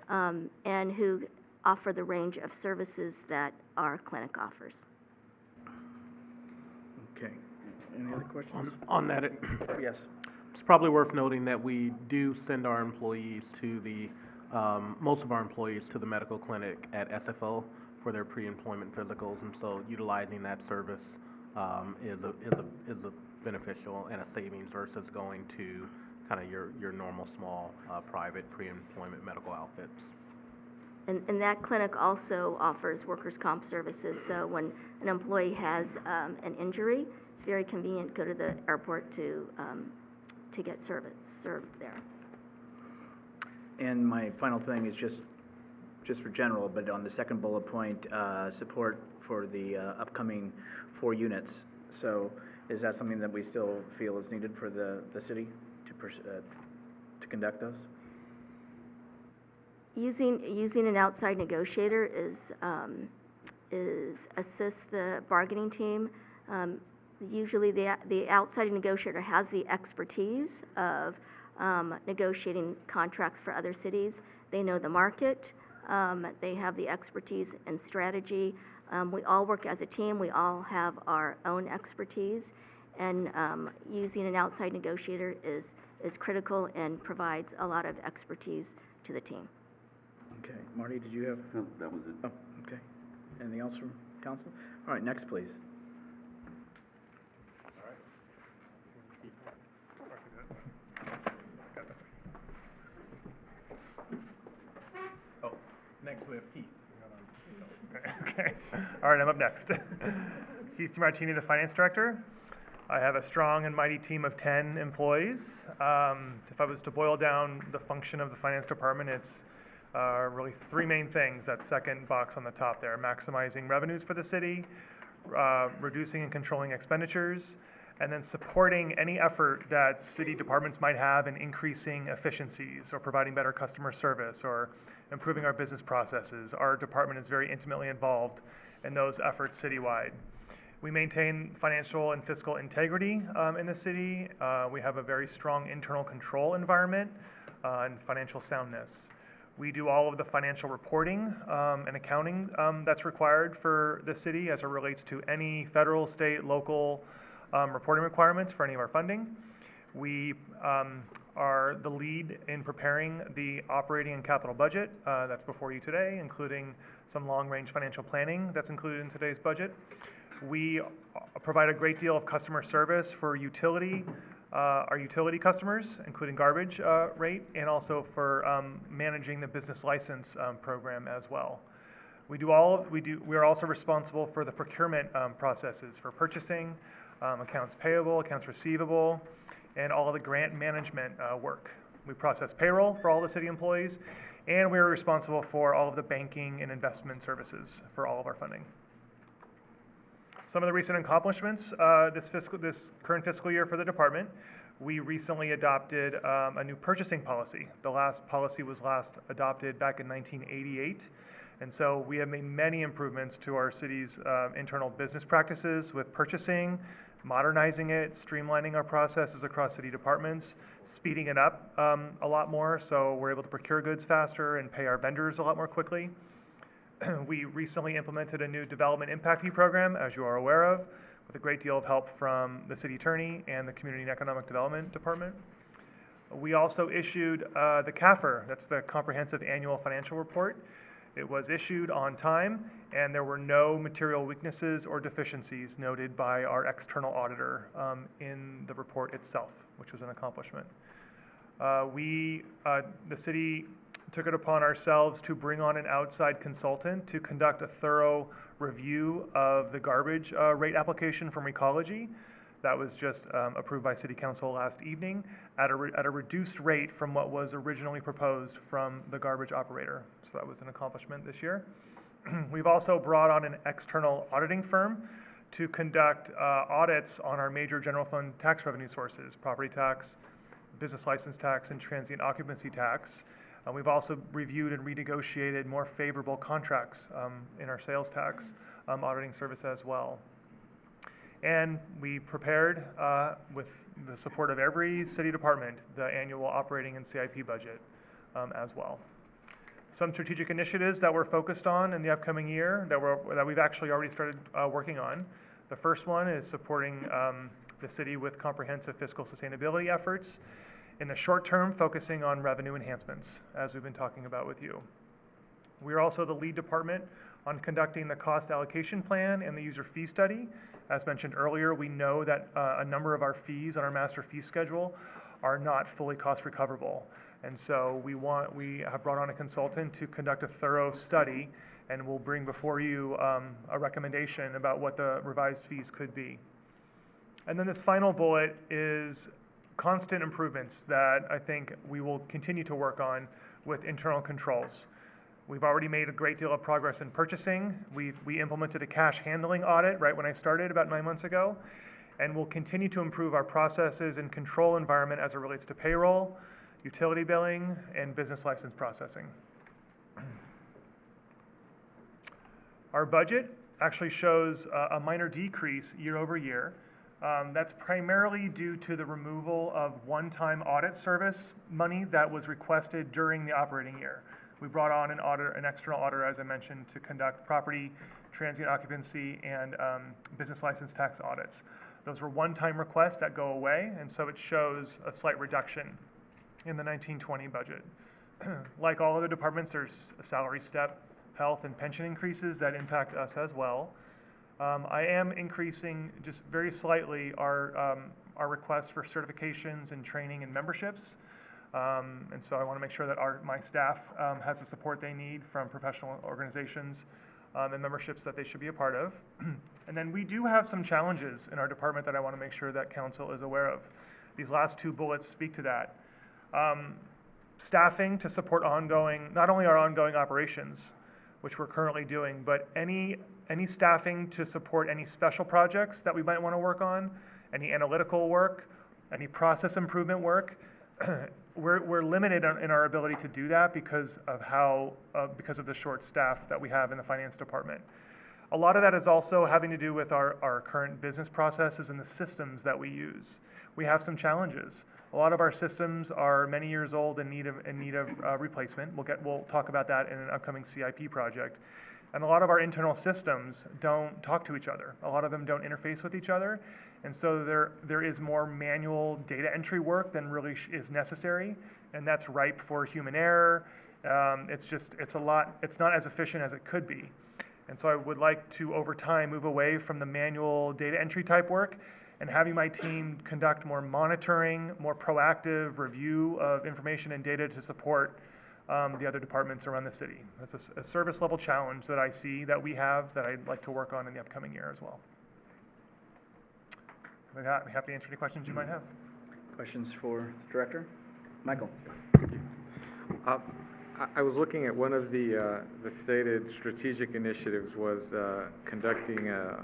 Speaker 7: and who offer the range of services that our clinic offers.
Speaker 1: Okay. Any other questions?
Speaker 2: On that,
Speaker 1: Yes.
Speaker 2: it's probably worth noting that we do send our employees to the, most of our employees to the medical clinic at SFO for their pre-employment physicals, and so utilizing that service is a beneficial and a savings versus going to kind of your normal small private pre-employment medical outfits.
Speaker 7: And that clinic also offers workers' comp services, so when an employee has an injury, it's very convenient to go to the airport to get served there.
Speaker 1: And my final thing is just for general, but on the second bullet point, support for the upcoming 4 units. So is that something that we still feel is needed for the city to conduct those?
Speaker 7: Using an outside negotiator is assist the bargaining team. Usually the outside negotiator has the expertise of negotiating contracts for other cities. They know the market. They have the expertise and strategy. We all work as a team. We all have our own expertise, and using an outside negotiator is critical and provides a lot of expertise to the team.
Speaker 1: Okay. Marty, did you have?
Speaker 4: No, that was it.
Speaker 1: Oh, okay. Anything else from council? All right, next, please.
Speaker 2: Oh, next we have Keith.
Speaker 8: Okay. All right, I'm up next. Keith DiMartini, the Finance Director. I have a strong and mighty team of 10 employees. If I was to boil down the function of the Finance Department, it's really 3 main things, that second box on the top there: maximizing revenues for the city, reducing and controlling expenditures, and then supporting any effort that city departments might have in increasing efficiencies or providing better customer service or improving our business processes. Our department is very intimately involved in those efforts citywide. We maintain financial and fiscal integrity in the city. We have a very strong internal control environment and financial soundness. We do all of the financial reporting and accounting that's required for the city as it relates to any federal, state, local reporting requirements for any of our funding. We are the lead in preparing the operating and capital budget that's before you today, including some long-range financial planning that's included in today's budget. We provide a great deal of customer service for utility, our utility customers, including garbage rate, and also for managing the business license program as well. We are also responsible for the procurement processes for purchasing, accounts payable, accounts receivable, and all of the grant management work. We process payroll for all the city employees, and we are responsible for all of the banking and investment services for all of our funding. Some of the recent accomplishments this current fiscal year for the department: we recently adopted a new purchasing policy. The last policy was last adopted back in 1988. And so we have made many improvements to our city's internal business practices with purchasing, modernizing it, streamlining our processes across city departments, speeding it up a lot more so we're able to procure goods faster and pay our vendors a lot more quickly. We recently implemented a new development impact fee program, as you are aware of, with a great deal of help from the city attorney and the Community and Economic Development Department. We also issued the CAFR, that's the Comprehensive Annual Financial Report. It was issued on time, and there were no material weaknesses or deficiencies noted by our external auditor in the report itself, which was an accomplishment. The city took it upon ourselves to bring on an outside consultant to conduct a thorough review of the garbage rate application from Recology. That was just approved by City Council last evening at a reduced rate from what was originally proposed from the garbage operator. So that was an accomplishment this year. We've also brought on an external auditing firm to conduct audits on our major general fund tax revenue sources: property tax, business license tax, and transient occupancy tax. We've also reviewed and renegotiated more favorable contracts in our sales tax auditing service as well. And we prepared, with the support of every city department, the annual operating and CIP budget as well. Some strategic initiatives that we're focused on in the upcoming year that we've actually already started working on. The first one is supporting the city with comprehensive fiscal sustainability efforts. In the short term, focusing on revenue enhancements, as we've been talking about with you. We are also the lead department on conducting the cost allocation plan and the user fee study. As mentioned earlier, we know that a number of our fees on our master fee schedule are not fully cost recoverable. And so we have brought on a consultant to conduct a thorough study, and we'll bring before you a recommendation about what the revised fees could be. And then this final bullet is constant improvements that I think we will continue to work on with internal controls. We've already made a great deal of progress in purchasing. We implemented a cash handling audit right when I started about 9 months ago, and we'll continue to improve our processes and control environment as it relates to payroll, utility billing, and business license processing. Our budget actually shows a minor decrease year over year. That's primarily due to the removal of one-time audit service money that was requested during the operating year. We brought on an external auditor, as I mentioned, to conduct property, transient occupancy, and business license tax audits. Those were one-time requests that go away, and so it shows a slight reduction in the 1920 budget. Like all other departments, there's a salary step, health, and pension increases that impact us as well. I am increasing just very slightly our requests for certifications and training and memberships. And so I want to make sure that my staff has the support they need from professional organizations and memberships that they should be a part of. And then we do have some challenges in our department that I want to make sure that council is aware of. These last two bullets speak to that. Staffing to support not only our ongoing operations, which we're currently doing, but any staffing to support any special projects that we might want to work on, any analytical work, any process improvement work. We're limited in our ability to do that because of the short staff that we have in the finance department. A lot of that is also having to do with our current business processes and the systems that we use. We have some challenges. A lot of our systems are many years old and need of replacement. We'll talk about that in an upcoming CIP project. And a lot of our internal systems don't talk to each other. A lot of them don't interface with each other. And so there is more manual data entry work than really is necessary, and that's ripe for human error. It's not as efficient as it could be. And so I would like to, over time, move away from the manual data entry type work and having my team conduct more monitoring, more proactive review of information and data to support the other departments around the city. That's a service level challenge that I see that we have that I'd like to work on in the upcoming year as well. With that, I'm happy to answer any questions you might have.
Speaker 1: Questions for the director? Michael?
Speaker 9: I was looking at one of the stated strategic initiatives was conducting a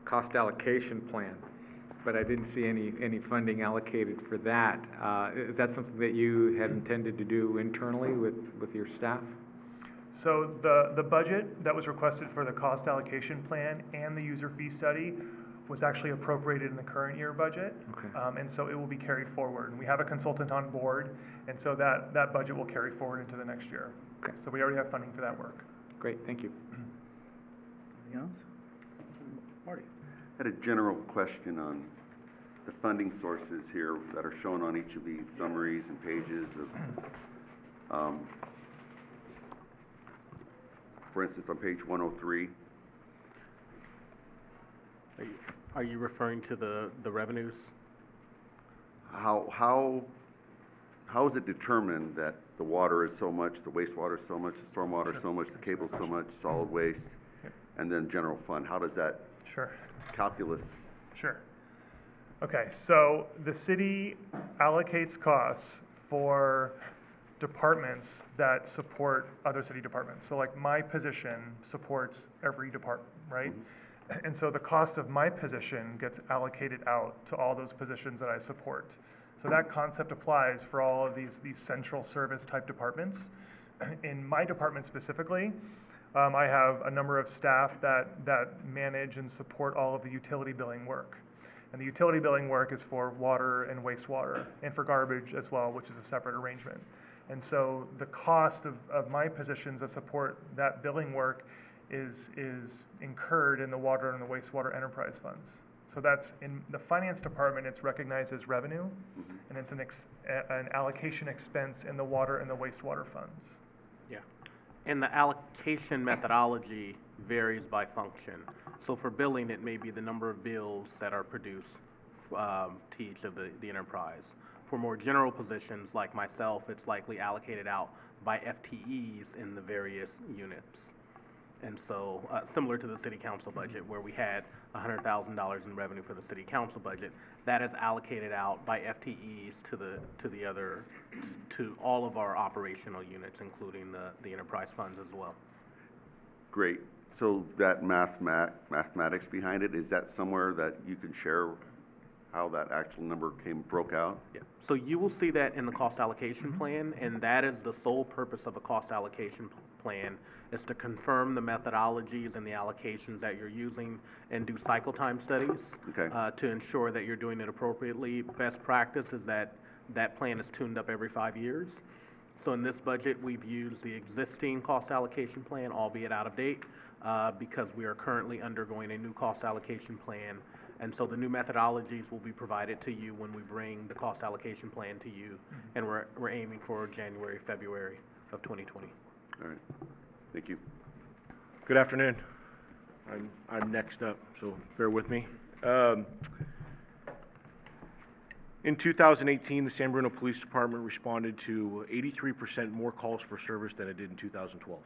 Speaker 9: cost allocation plan, but I didn't see any funding allocated for that. Is that something that you had intended to do internally with your staff?
Speaker 8: So the budget that was requested for the cost allocation plan and the user fee study was actually appropriated in the current year budget.
Speaker 9: Okay.
Speaker 8: And so it will be carried forward. And we have a consultant on board, and so that budget will carry forward into the next year.
Speaker 9: Okay.
Speaker 8: So we already have funding for that work.
Speaker 9: Great, thank you.
Speaker 1: Anything else? Marty?
Speaker 4: I had a general question on the funding sources here that are shown on each of these summaries and pages of, for instance, on page 103.
Speaker 2: Are you referring to the revenues?
Speaker 4: How is it determined that the water is so much, the wastewater is so much, the stormwater is so much, the cable is so much, solid waste, and then general fund? How does that
Speaker 8: Sure.
Speaker 4: calculus?
Speaker 8: Sure. Okay, so the city allocates costs for departments that support other city departments. So like my position supports every department, right? And so the cost of my position gets allocated out to all those positions that I support. So that concept applies for all of these central service type departments. In my department specifically, I have a number of staff that manage and support all of the utility billing work. And the utility billing work is for water and wastewater, and for garbage as well, which is a separate arrangement. And so the cost of my positions that support that billing work is incurred in the water and the wastewater enterprise funds. So that's in the finance department, it's recognized as revenue, and it's an allocation expense in the water and the wastewater funds.
Speaker 2: Yeah. And the allocation methodology varies by function. So for billing, it may be the number of bills that are produced to each of the enterprise. For more general positions like myself, it's likely allocated out by FTEs in the various units. And so, similar to the city council budget, where we had $100,000 in revenue for the city council budget, that is allocated out by FTEs to all of our operational units, including the enterprise funds as well.
Speaker 4: Great. So that mathematics behind it, is that somewhere that you can share how that actual number broke out?
Speaker 2: Yeah. So you will see that in the cost allocation plan, and that is the sole purpose of a cost allocation plan, is to confirm the methodologies and the allocations that you're using and do cycle time studies to ensure that you're doing it appropriately. Best practice is that plan is tuned up every 5 years. So in this budget, we've used the existing cost allocation plan, albeit out of date, because we are currently undergoing a new cost allocation plan. And so the new methodologies will be provided to you when we bring the cost allocation plan to you, and we're aiming for January, February of 2020.
Speaker 4: All right. Thank you.
Speaker 10: Good afternoon. I'm next up, so bear with me. In 2018, the San Bruno Police Department responded to 83% more calls for service than it did in 2012.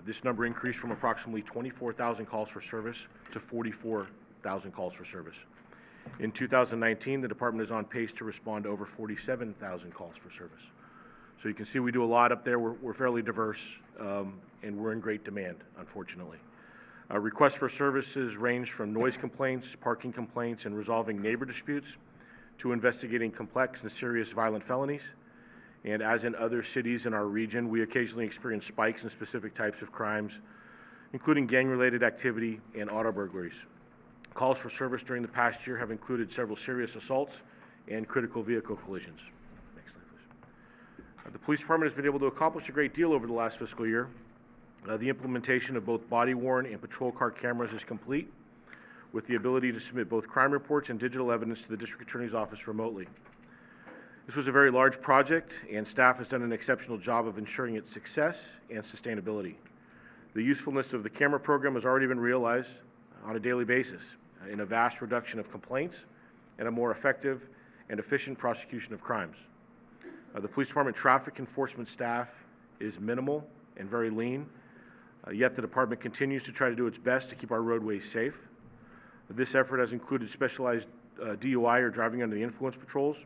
Speaker 10: This number increased from approximately 24,000 calls for service to 44,000 calls for service. In 2019, the department is on pace to respond to over 47,000 calls for service. So you can see we do a lot up there. We're fairly diverse, and we're in great demand, unfortunately. Requests for services range from noise complaints, parking complaints, and resolving neighbor disputes to investigating complex and serious violent felonies. And as in other cities in our region, we occasionally experience spikes in specific types of crimes, including gang-related activity and auto burglaries. Calls for service during the past year have included several serious assaults and critical vehicle collisions. Next slide, please. The police department has been able to accomplish a great deal over the last fiscal year. The implementation of both body-worn and patrol car cameras is complete, with the ability to submit both crime reports and digital evidence to the district attorney's office remotely. This was a very large project, and staff has done an exceptional job of ensuring its success and sustainability. The usefulness of the camera program has already been realized on a daily basis. in a vast reduction of complaints and a more effective and efficient prosecution of crimes. The police department traffic enforcement staff is minimal and very lean, yet the department continues to try to do its best to keep our roadways safe. This effort has included specialized DUI or driving under the influence patrols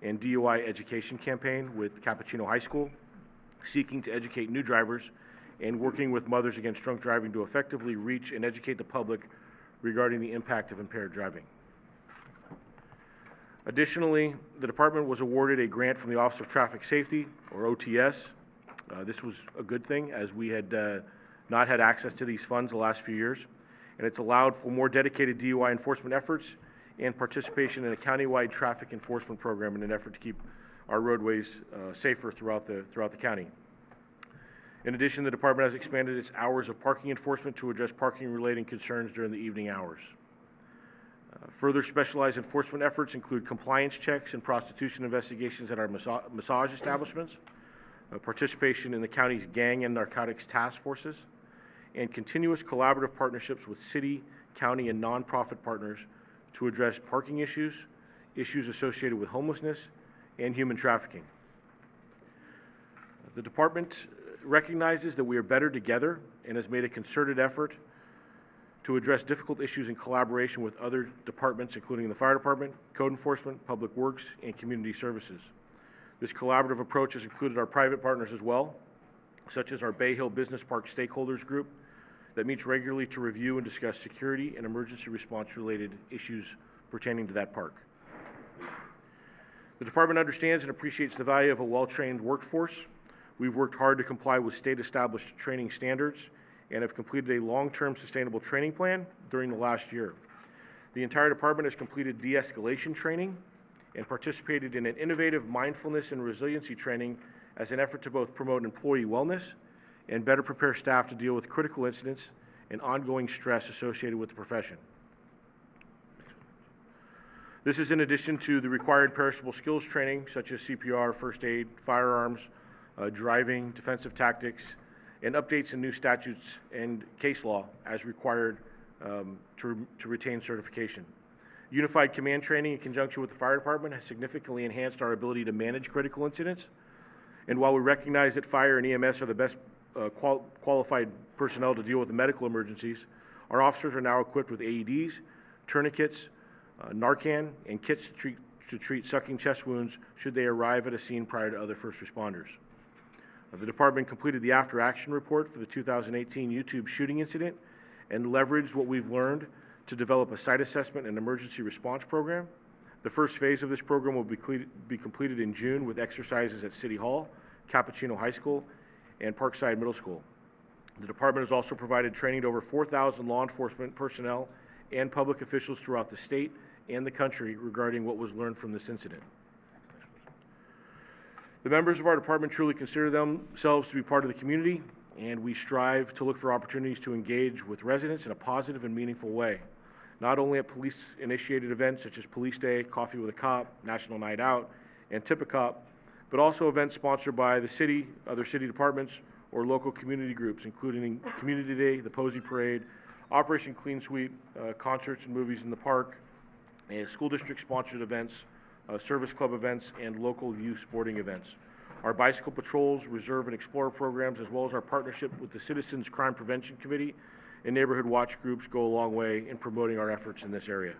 Speaker 10: and DUI education campaign with Cappuccino High School, seeking to educate new drivers and working with Mothers Against Drunk Driving to effectively reach and educate the public regarding the impact of impaired driving. Additionally, the department was awarded a grant from the Office of Traffic Safety, or OTS. This was a good thing, as we had not had access to these funds the last few years, and it's allowed for more dedicated DUI enforcement efforts and participation in a countywide traffic enforcement program in an effort to keep our roadways safer throughout the county. In addition, the department has expanded its hours of parking enforcement to address parking-related concerns during the evening hours. Further specialized enforcement efforts include compliance checks and prostitution investigations at our massage establishments, participation in the county's gang and narcotics task forces, and continuous collaborative partnerships with city, county, and nonprofit partners to address parking issues, issues associated with homelessness, and human trafficking. The department recognizes that we are better together and has made a concerted effort to address difficult issues in collaboration with other departments, including the fire department, code enforcement, public works, and community services. This collaborative approach has included our private partners as well, such as our Bay Hill Business Park Stakeholders Group that meets regularly to review and discuss security and emergency response-related issues pertaining to that park. The department understands and appreciates the value of a well-trained workforce. We've worked hard to comply with state-established training standards and have completed a long-term sustainable training plan during the last year. The entire department has completed de-escalation training and participated in an innovative mindfulness and resiliency training as an effort to both promote employee wellness and better prepare staff to deal with critical incidents and ongoing stress associated with the profession. This is in addition to the required perishable skills training such as CPR, first aid, firearms, driving, defensive tactics, and updates in new statutes and case law as required to retain certification. Unified command training in conjunction with the fire department has significantly enhanced our ability to manage critical incidents. And while we recognize that fire and EMS are the best qualified personnel to deal with the medical emergencies, our officers are now equipped with AEDs, tourniquets, Narcan, and kits to treat sucking chest wounds should they arrive at a scene prior to other first responders. The department completed the after-action report for the 2018 YouTube shooting incident and leveraged what we've learned to develop a site assessment and emergency response program. The first phase of this program will be completed in June with exercises at City Hall, Cappuccino High School, and Parkside Middle School. The department has also provided training to over 4,000 law enforcement personnel and public officials throughout the state and the country regarding what was learned from this incident. The members of our department truly consider themselves to be part of the community, and we strive to look for opportunities to engage with residents in a positive and meaningful way, not only at police-initiated events such as Police Day, Coffee with a Cop, National Night Out, and Tip a Cop, but also events sponsored by the city, other city departments, or local community groups, including Community Day, the Posey Parade, Operation Clean Sweep, concerts and movies in the park, school district-sponsored events, service club events, and local youth sporting events. Our bicycle patrols, reserve and explorer programs, as well as our partnership with the Citizens Crime Prevention Committee and neighborhood watch groups go a long way in promoting our efforts in this area.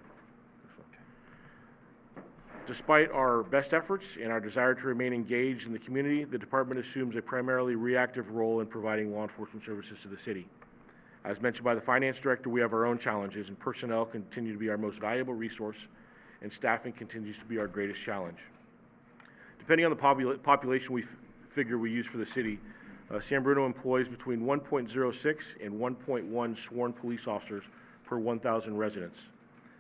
Speaker 10: Despite our best efforts and our desire to remain engaged in the community, the department assumes a primarily reactive role in providing law enforcement services to the city. As mentioned by the finance director, we have our own challenges, and personnel continue to be our most valuable resource, and staffing continues to be our greatest challenge. Depending on the population we figure we use for the city, San Bruno employs between 1.06 and 1.1 sworn police officers per 1,000 residents.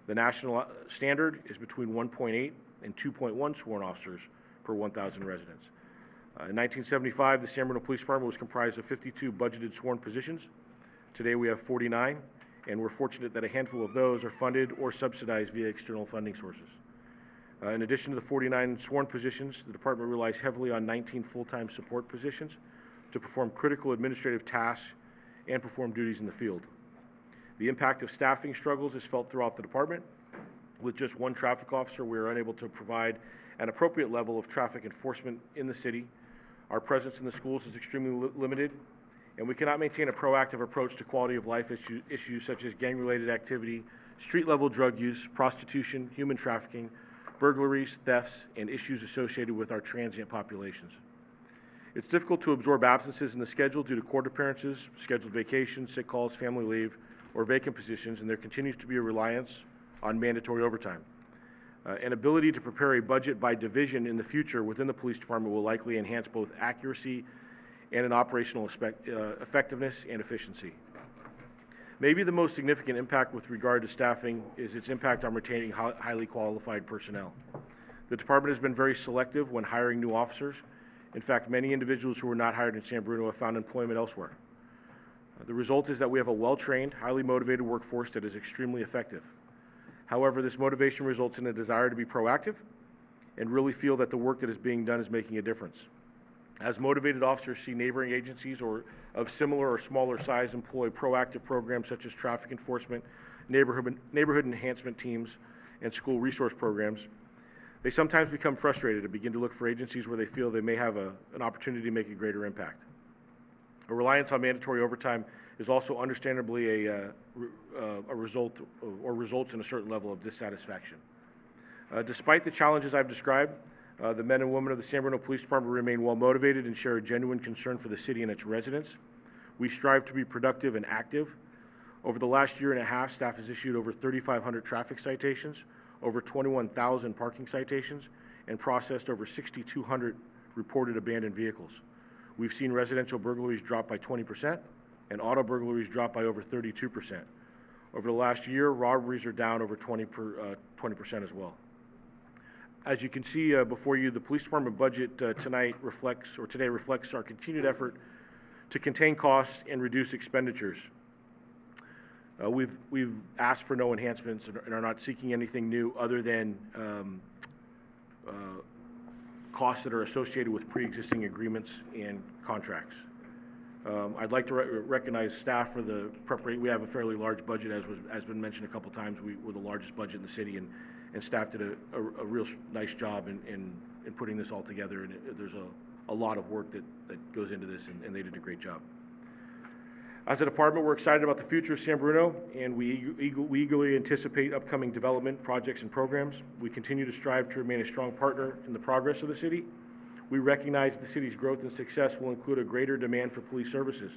Speaker 10: The national standard is between 1.8 and 2.1 sworn officers per 1,000 residents. In 1975, the San Bruno Police Department was comprised of 52 budgeted sworn positions. Today we have 49, and we're fortunate that a handful of those are funded or subsidized via external funding sources. In addition to the 49 sworn positions, the department relies heavily on 19 full-time support positions to perform critical administrative tasks and perform duties in the field. The impact of staffing struggles is felt throughout the department. With just one traffic officer, we are unable to provide an appropriate level of traffic enforcement in the city. Our presence in the schools is extremely limited, and we cannot maintain a proactive approach to quality of life issues such as gang-related activity, street-level drug use, prostitution, human trafficking, burglaries, thefts, and issues associated with our transient populations. It's difficult to absorb absences in the schedule due to court appearances, scheduled vacations, sick calls, family leave, or vacant positions, and there continues to be a reliance on mandatory overtime. An ability to prepare a budget by division in the future within the police department will likely enhance both accuracy and an operational effectiveness and efficiency. Maybe the most significant impact with regard to staffing is its impact on retaining highly qualified personnel. The department has been very selective when hiring new officers. In fact, many individuals who were not hired in San Bruno have found employment elsewhere. The result is that we have a well-trained, highly motivated workforce that is extremely effective. However, this motivation results in a desire to be proactive and really feel that the work that is being done is making a difference. As motivated officers see neighboring agencies or of similar or smaller size employ proactive programs such as traffic enforcement, neighborhood enhancement teams, and school resource programs, they sometimes become frustrated and begin to look for agencies where they feel they may have an opportunity to make a greater impact. A reliance on mandatory overtime is also understandably a result or results in a certain level of dissatisfaction. Despite the challenges I've described, the men and women of the San Bruno Police Department remain well motivated and share a genuine concern for the city and its residents. We strive to be productive and active. Over the last year and a half, staff has issued over 3,500 traffic citations, over 21,000 parking citations, and processed over 6,200 reported abandoned vehicles. We've seen residential burglaries drop by 20% and auto burglaries drop by over 32%. Over the last year, robberies are down over 20% as well. As you can see before you, the police department budget today reflects our continued effort to contain costs and reduce expenditures. We've asked for no enhancements and are not seeking anything new other than costs that are associated with pre-existing agreements and contracts. I'd like to recognize staff for the preparation. We have a fairly large budget, as has been mentioned a couple times. We're the largest budget in the city, and staff did a real nice job in putting this all together. And there's a lot of work that goes into this, and they did a great job. As a department, we're excited about the future of San Bruno, and we eagerly anticipate upcoming development projects and programs. We continue to strive to remain a strong partner in the progress of the city. We recognize the city's growth and success will include a greater demand for police services.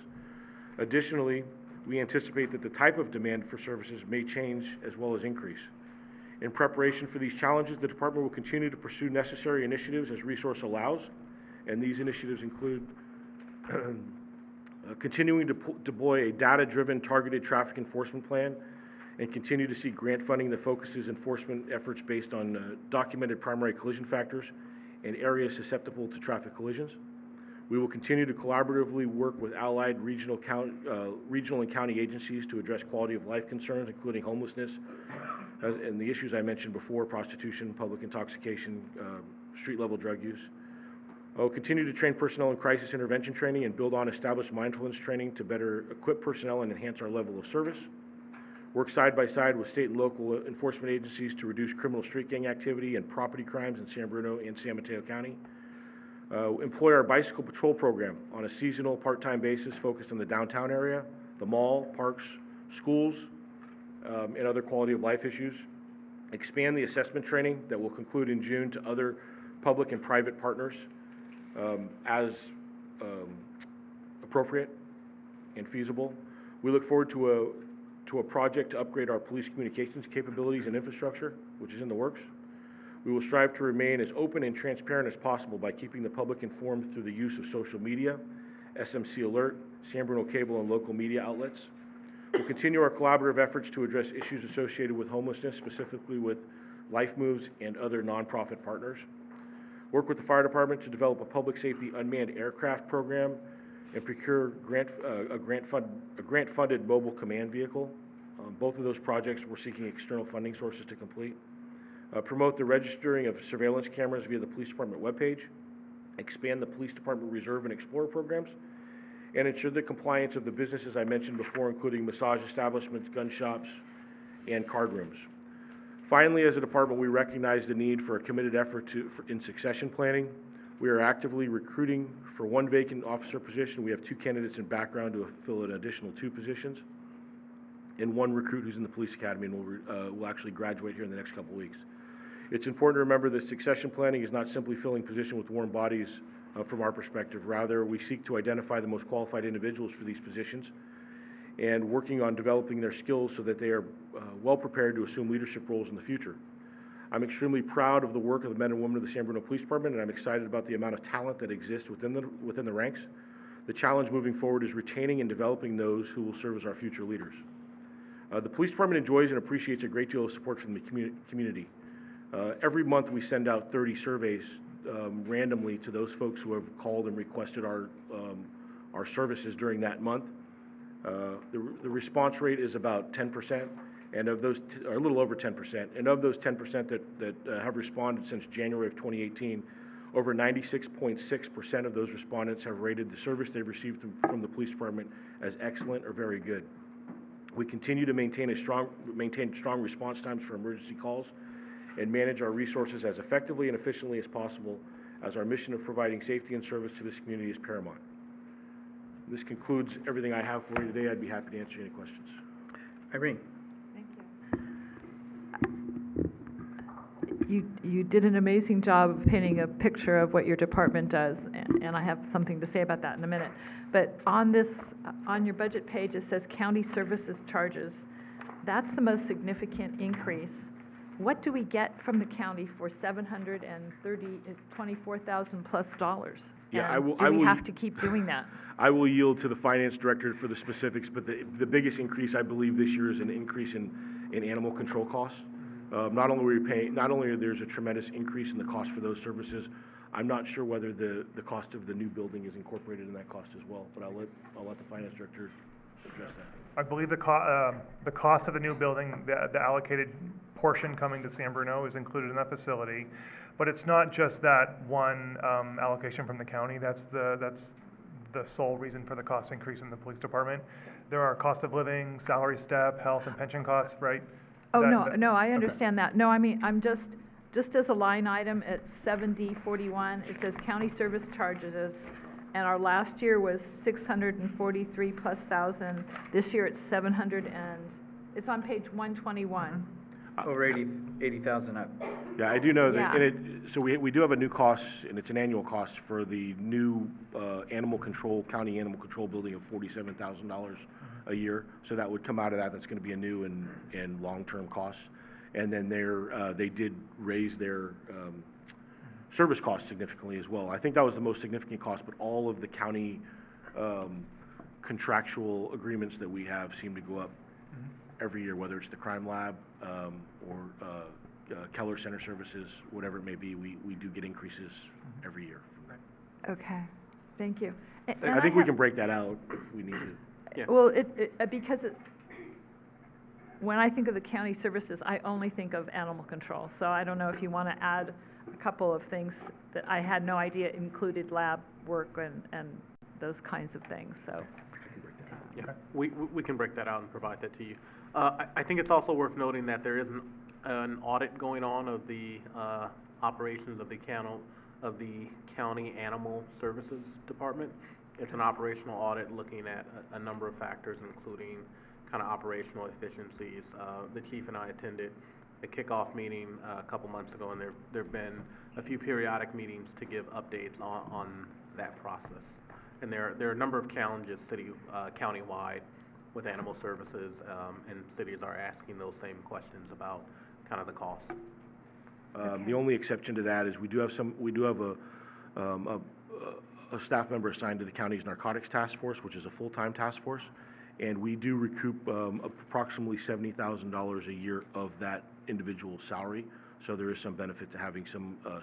Speaker 10: Additionally, we anticipate that the type of demand for services may change as well as increase. In preparation for these challenges, the department will continue to pursue necessary initiatives as resource allows, and these initiatives include continuing to deploy a data-driven targeted traffic enforcement plan and continue to seek grant funding that focuses enforcement efforts based on documented primary collision factors and areas susceptible to traffic collisions. We will continue to collaboratively work with allied regional and county agencies to address quality of life concerns, including homelessness, and the issues I mentioned before, prostitution, public intoxication, street-level drug use. We'll continue to train personnel in crisis intervention training and build on established mindfulness training to better equip personnel and enhance our level of service. Work side by side with state and local enforcement agencies to reduce criminal street gang activity and property crimes in San Bruno and San Mateo County. Employ our bicycle patrol program on a seasonal part-time basis focused on the downtown area, the mall, parks, schools, and other quality of life issues. Expand the assessment training that will conclude in June to other public and private partners as appropriate and feasible. We look forward to a project to upgrade our police communications capabilities and infrastructure, which is in the works. We will strive to remain as open and transparent as possible by keeping the public informed through the use of social media, SMC Alert, San Bruno Cable, and local media outlets. We'll continue our collaborative efforts to address issues associated with homelessness, specifically with Life Moves and other nonprofit partners. Work with the fire department to develop a public safety unmanned aircraft program and procure a grant-funded mobile command vehicle. Both of those projects we're seeking external funding sources to complete. Promote the registering of surveillance cameras via the police department webpage. Expand the police department reserve and explorer programs. and ensure the compliance of the businesses I mentioned before, including massage establishments, gun shops, and card rooms. Finally, as a department, we recognize the need for a committed effort in succession planning. We are actively recruiting for one vacant officer position. We have 2 candidates in background to fill an additional 2 positions, and 1 recruit who's in the police academy and will actually graduate here in the next couple weeks. It's important to remember that succession planning is not simply filling position with warm bodies from our perspective. Rather, we seek to identify the most qualified individuals for these positions and working on developing their skills so that they are well prepared to assume leadership roles in the future. I'm extremely proud of the work of the men and women of the San Bruno Police Department, and I'm excited about the amount of talent that exists within the ranks. The challenge moving forward is retaining and developing those who will serve as our future leaders. The police department enjoys and appreciates a great deal of support from the community. Every month we send out 30 surveys randomly to those folks who have called and requested our services during that month. The response rate is about 10%, and of those, or a little over 10%, and of those 10% that have responded since January of 2018, over 96.6% of those respondents have rated the service they've received from the police department as excellent or very good. We continue to maintain strong response times for emergency calls and manage our resources as effectively and efficiently as possible, as our mission of providing safety and service to this community is paramount. This concludes everything I have for you today. I'd be happy to answer any questions.
Speaker 1: Irene?
Speaker 11: You did an amazing job of painting a picture of what your department does, and I have something to say about that in a minute. But on your budget page, it says county services charges. That's the most significant increase. What do we get from the county for $724,000 plus dollars?
Speaker 10: Yeah,
Speaker 11: and do we have to keep doing that?
Speaker 10: I will yield to the finance director for the specifics, but the biggest increase, I believe, this year is an increase in animal control costs. Not only there's a tremendous increase in the cost for those services, I'm not sure whether the cost of the new building is incorporated in that cost as well, but I'll let the finance director address that.
Speaker 8: I believe the cost of the new building, the allocated portion coming to San Bruno is included in that facility. But it's not just that one allocation from the county. That's the sole reason for the cost increase in the police department. There are cost of living, salary step, health and pension costs, right?
Speaker 11: Oh, no, I understand that. No, I mean, I'm just as a line item at 7041, it says county service charges, and our last year was 643 plus thousand. This year it's 700 and, it's on page 121.
Speaker 1: Over 80,000 up.
Speaker 10: Yeah, I do know that,
Speaker 11: Yeah.
Speaker 10: so we do have a new cost, and it's an annual cost for the new county animal control building of $47,000 a year. So that would come out of that. That's going to be a new and long-term cost. And then they did raise their service costs significantly as well. I think that was the most significant cost, but all of the county contractual agreements that we have seem to go up every year, whether it's the crime lab or Keller Center Services, whatever it may be, we do get increases every year from that.
Speaker 11: Okay, thank you.
Speaker 10: I think we can break that out if we need to.
Speaker 2: Yeah.
Speaker 11: Well, because when I think of the county services, I only think of animal control. So I don't know if you want to add a couple of things that I had no idea included lab work and those kinds of things, so.
Speaker 2: Yeah, we can break that out and provide that to you. I think it's also worth noting that there is an audit going on of the operations of the county animal services department. It's an operational audit looking at a number of factors, including kind of operational efficiencies. The chief and I attended a kickoff meeting a couple months ago, and there have been a few periodic meetings to give updates on that process. And there are a number of challenges countywide with animal services, and cities are asking those same questions about kind of the costs.
Speaker 10: The only exception to that is we do have a staff member assigned to the county's narcotics task force, which is a full-time task force, and we do recoup approximately $70,000 a year of that individual's salary. So there is some benefit to having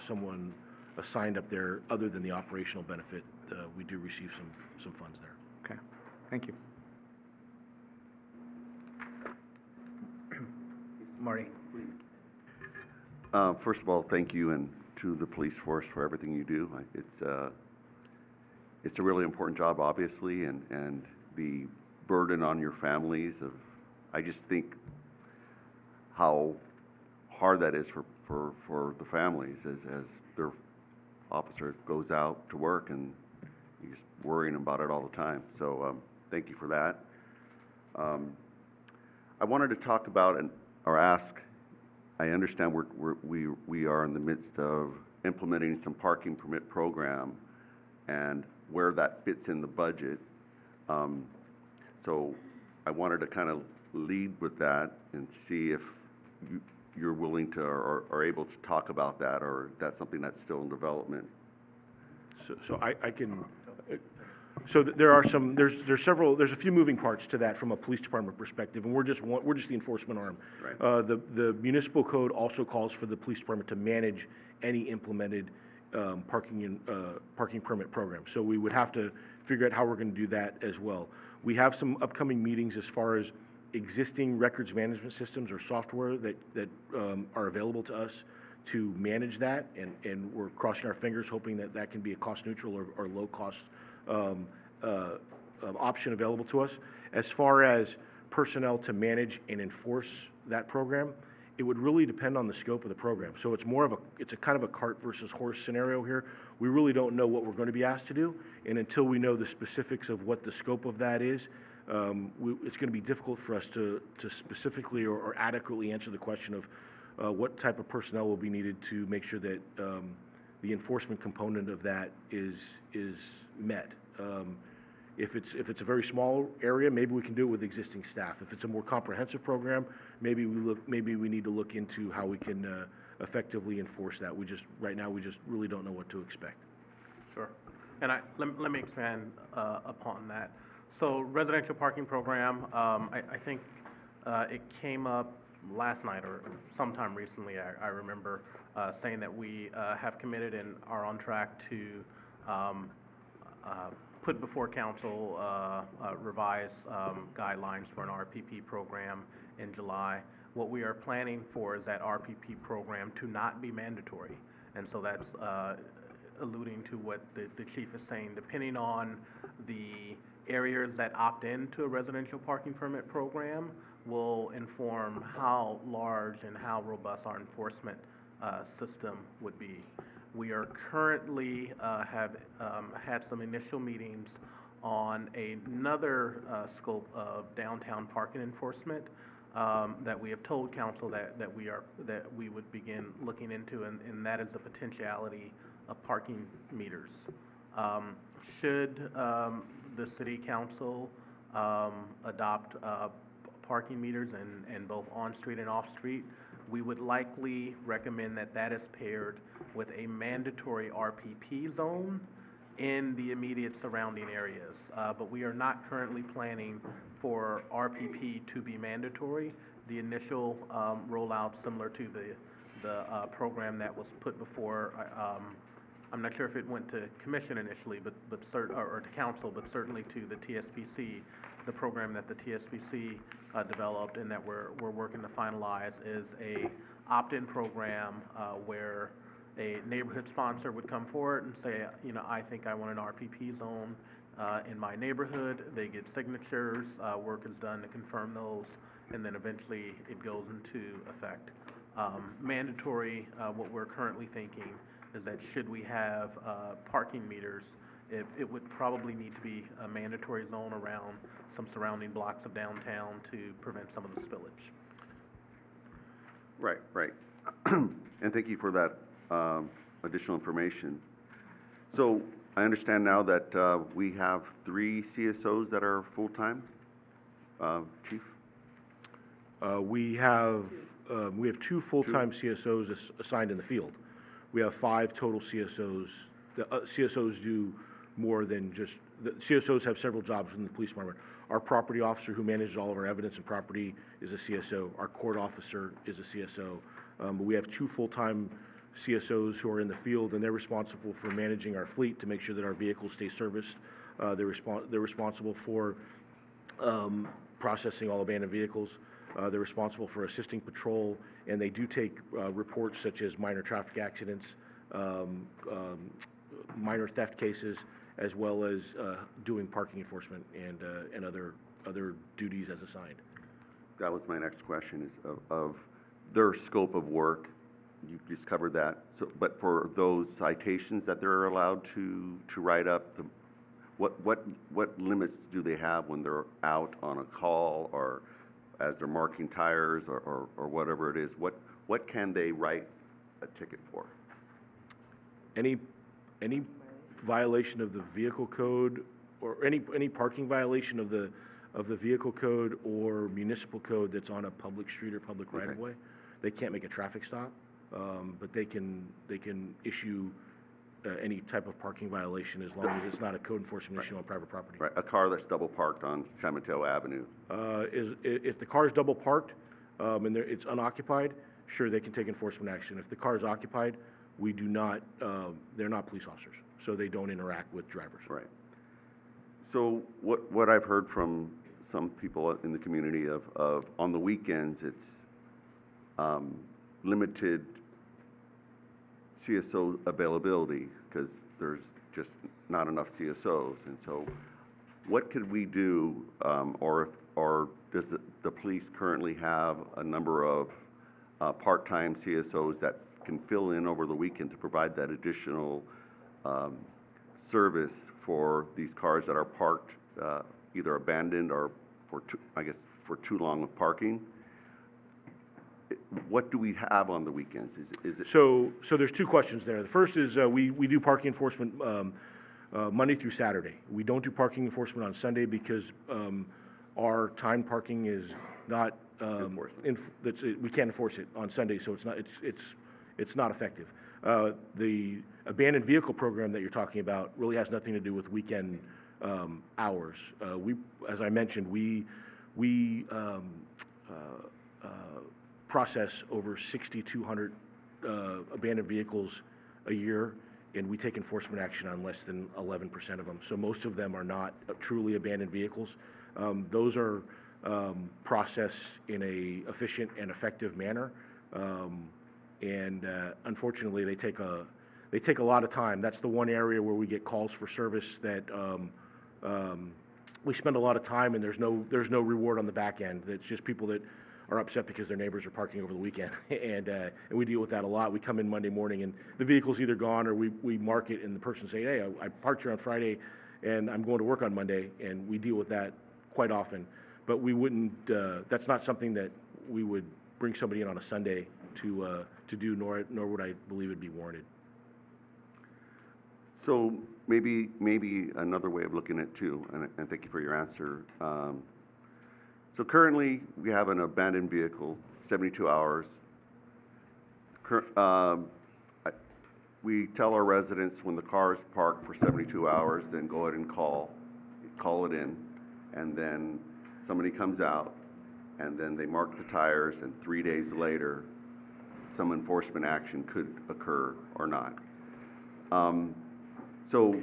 Speaker 10: someone assigned up there other than the operational benefit. We do receive some funds there.
Speaker 1: Okay, thank you. Marty?
Speaker 4: First of all, thank you and to the police force for everything you do. it's a really important job, obviously, and the burden on your families of, I just think how hard that is for the families as their officer goes out to work and you're just worrying about it all the time. So thank you for that. I wanted to talk about or ask, I understand we are in the midst of implementing some parking permit program and where that fits in the budget. So I wanted to kind of lead with that and see if you're willing to or are able to talk about that, or that's something that's still in development.
Speaker 10: So I can, so there are some, there's a few moving parts to that from a police department perspective, and we're just the enforcement arm.
Speaker 4: Right.
Speaker 10: The municipal code also calls for the police department to manage any implemented parking permit program. So we would have to figure out how we're going to do that as well. We have some upcoming meetings as far as existing records management systems or software that are available to us to manage that, and we're crossing our fingers hoping that that can be a cost neutral or low cost option available to us. As far as personnel to manage and enforce that program, it would really depend on the scope of the program. So it's more of it's a kind of a cart versus horse scenario here. We really don't know what we're going to be asked to do, and until we know the specifics of what the scope of that is, it's going to be difficult for us to specifically or adequately answer the question of what type of personnel will be needed to make sure that the enforcement component of that is met. If it's a very small area, maybe we can do it with existing staff. If it's a more comprehensive program, maybe we need to look into how we can effectively enforce that. Right now we just really don't know what to expect.
Speaker 2: Sure. And let me expand upon that. So residential parking program, I think it came up last night or sometime recently. I remember saying that we have committed and are on track to put before council revised guidelines for an RPP program in July. What we are planning for is that RPP program to not be mandatory. And so that's alluding to what the chief is saying. Depending on the areas that opt into a residential parking permit program will inform how large and how robust our enforcement system would be. We are currently have had some initial meetings on another scope of downtown parking enforcement that we have told council that we would begin looking into, and that is the potentiality of parking meters. Should the city council adopt parking meters in both on-street and off-street, we would likely recommend that is paired with a mandatory RPP zone in the immediate surrounding areas. But we are not currently planning for RPP to be mandatory. The initial rollout, similar to the program that was put before, I'm not sure if it went to commission initially, or to council, but certainly to the TSPC. The program that the TSPC developed and that we're working to finalize is a opt-in program where a neighborhood sponsor would come forward and say, I think I want an RPP zone in my neighborhood. They get signatures, work is done to confirm those, and then eventually it goes into effect. Mandatory, what we're currently thinking is that should we have parking meters, it would probably need to be a mandatory zone around some surrounding blocks of downtown to prevent some of the spillage.
Speaker 4: Right. And thank you for that additional information. So I understand now that we have 3 CSOs that are full-time, Chief?
Speaker 10: We have 2 full-time CSOs assigned in the field. We have 5 total CSOs. The CSOs do more than just, the CSOs have several jobs in the police department. Our property officer who manages all of our evidence and property is a CSO. Our court officer is a CSO. But we have 2 full-time CSOs who are in the field, and they're responsible for managing our fleet to make sure that our vehicles stay serviced. They're responsible for processing all abandoned vehicles. They're responsible for assisting patrol, and they do take reports such as minor traffic accidents, minor theft cases, as well as doing parking enforcement and other duties as assigned.
Speaker 4: That was my next question, is of their scope of work. You just covered that. So, but for those citations that they're allowed to write up, what limits do they have when they're out on a call or as they're marking tires or whatever it is? What can they write a ticket for?
Speaker 10: Any violation of the vehicle code or any parking violation of the vehicle code or municipal code that's on a public street or public right of way, they can't make a traffic stop, but they can issue any type of parking violation as long as it's not a code enforcement issue on private property.
Speaker 4: Right, a car that's double parked on San Mateo Avenue.
Speaker 10: If the car is double parked and it's unoccupied, sure, they can take enforcement action. If the car is occupied, we do not, they're not police officers, so they don't interact with drivers.
Speaker 4: Right. So what I've heard from some people in the community of on the weekends, it's limited CSO availability because there's just not enough CSOs. And so what could we do, or does the police currently have a number of part-time CSOs that can fill in over the weekend to provide that additional service for these cars that are parked, either abandoned or for too long of parking? What do we have on the weekends? Is it?
Speaker 10: So there's two questions there. The first is we do parking enforcement Monday through Saturday. We don't do parking enforcement on Sunday because our timed parking is not we can't enforce it on Sunday, so it's not effective. The abandoned vehicle program that you're talking about really has nothing to do with weekend hours. As I mentioned, we process over 6,200 abandoned vehicles a year, and we take enforcement action on less than 11% of them. So most of them are not truly abandoned vehicles. Those are processed in a efficient and effective manner, and unfortunately, they take a lot of time. That's the one area where we get calls for service that we spend a lot of time, and there's no reward on the back end. It's just people that are upset because their neighbors are parking over the weekend, and we deal with that a lot. We come in Monday morning, and the vehicle's either gone, or we mark it, and the person say, hey, I parked here on Friday, and I'm going to work on Monday, and we deal with that quite often. But we wouldn't, that's not something that we would bring somebody in on a Sunday to do, nor would I believe it'd be warranted.
Speaker 4: So maybe another way of looking at it too, and thank you for your answer. So currently, we have an abandoned vehicle, 72 hours. We tell our residents when the car is parked for 72 hours, then go ahead and call it in, and then somebody comes out, and then they mark the tires, and 3 days later, some enforcement action could occur or not. So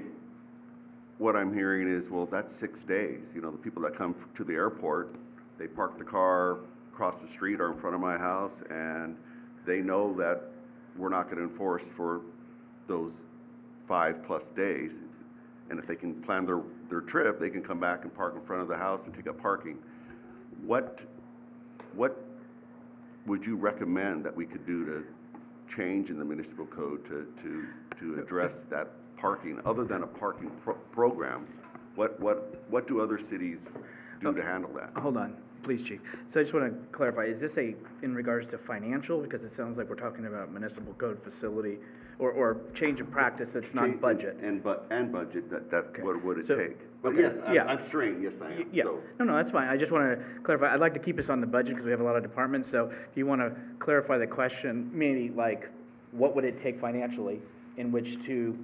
Speaker 4: what I'm hearing is, well, that's 6 days. You know, the people that come to the airport, they park the car across the street or in front of my house, and they know that we're not going to enforce for those 5+ days. And if they can plan their trip, they can come back and park in front of the house and take up parking. What would you recommend that we could do to change in the municipal code to address that parking, other than a parking program? What do other cities do to handle that?
Speaker 1: Hold on, please, Chief. So I just want to clarify, is this in regards to financial? Because it sounds like we're talking about municipal code facility or change of practice that's not budget.
Speaker 4: And budget,
Speaker 1: Okay.
Speaker 4: What would it
Speaker 1: So-
Speaker 4: take? But
Speaker 1: okay,
Speaker 4: yes,
Speaker 1: yeah.
Speaker 4: I'm straying, yes I am.
Speaker 1: Yeah,
Speaker 4: So-
Speaker 1: no, that's fine. I just want to clarify. I'd like to keep us on the budget because we have a lot of departments. So if you want to clarify the question, maybe like, what would it take financially in which to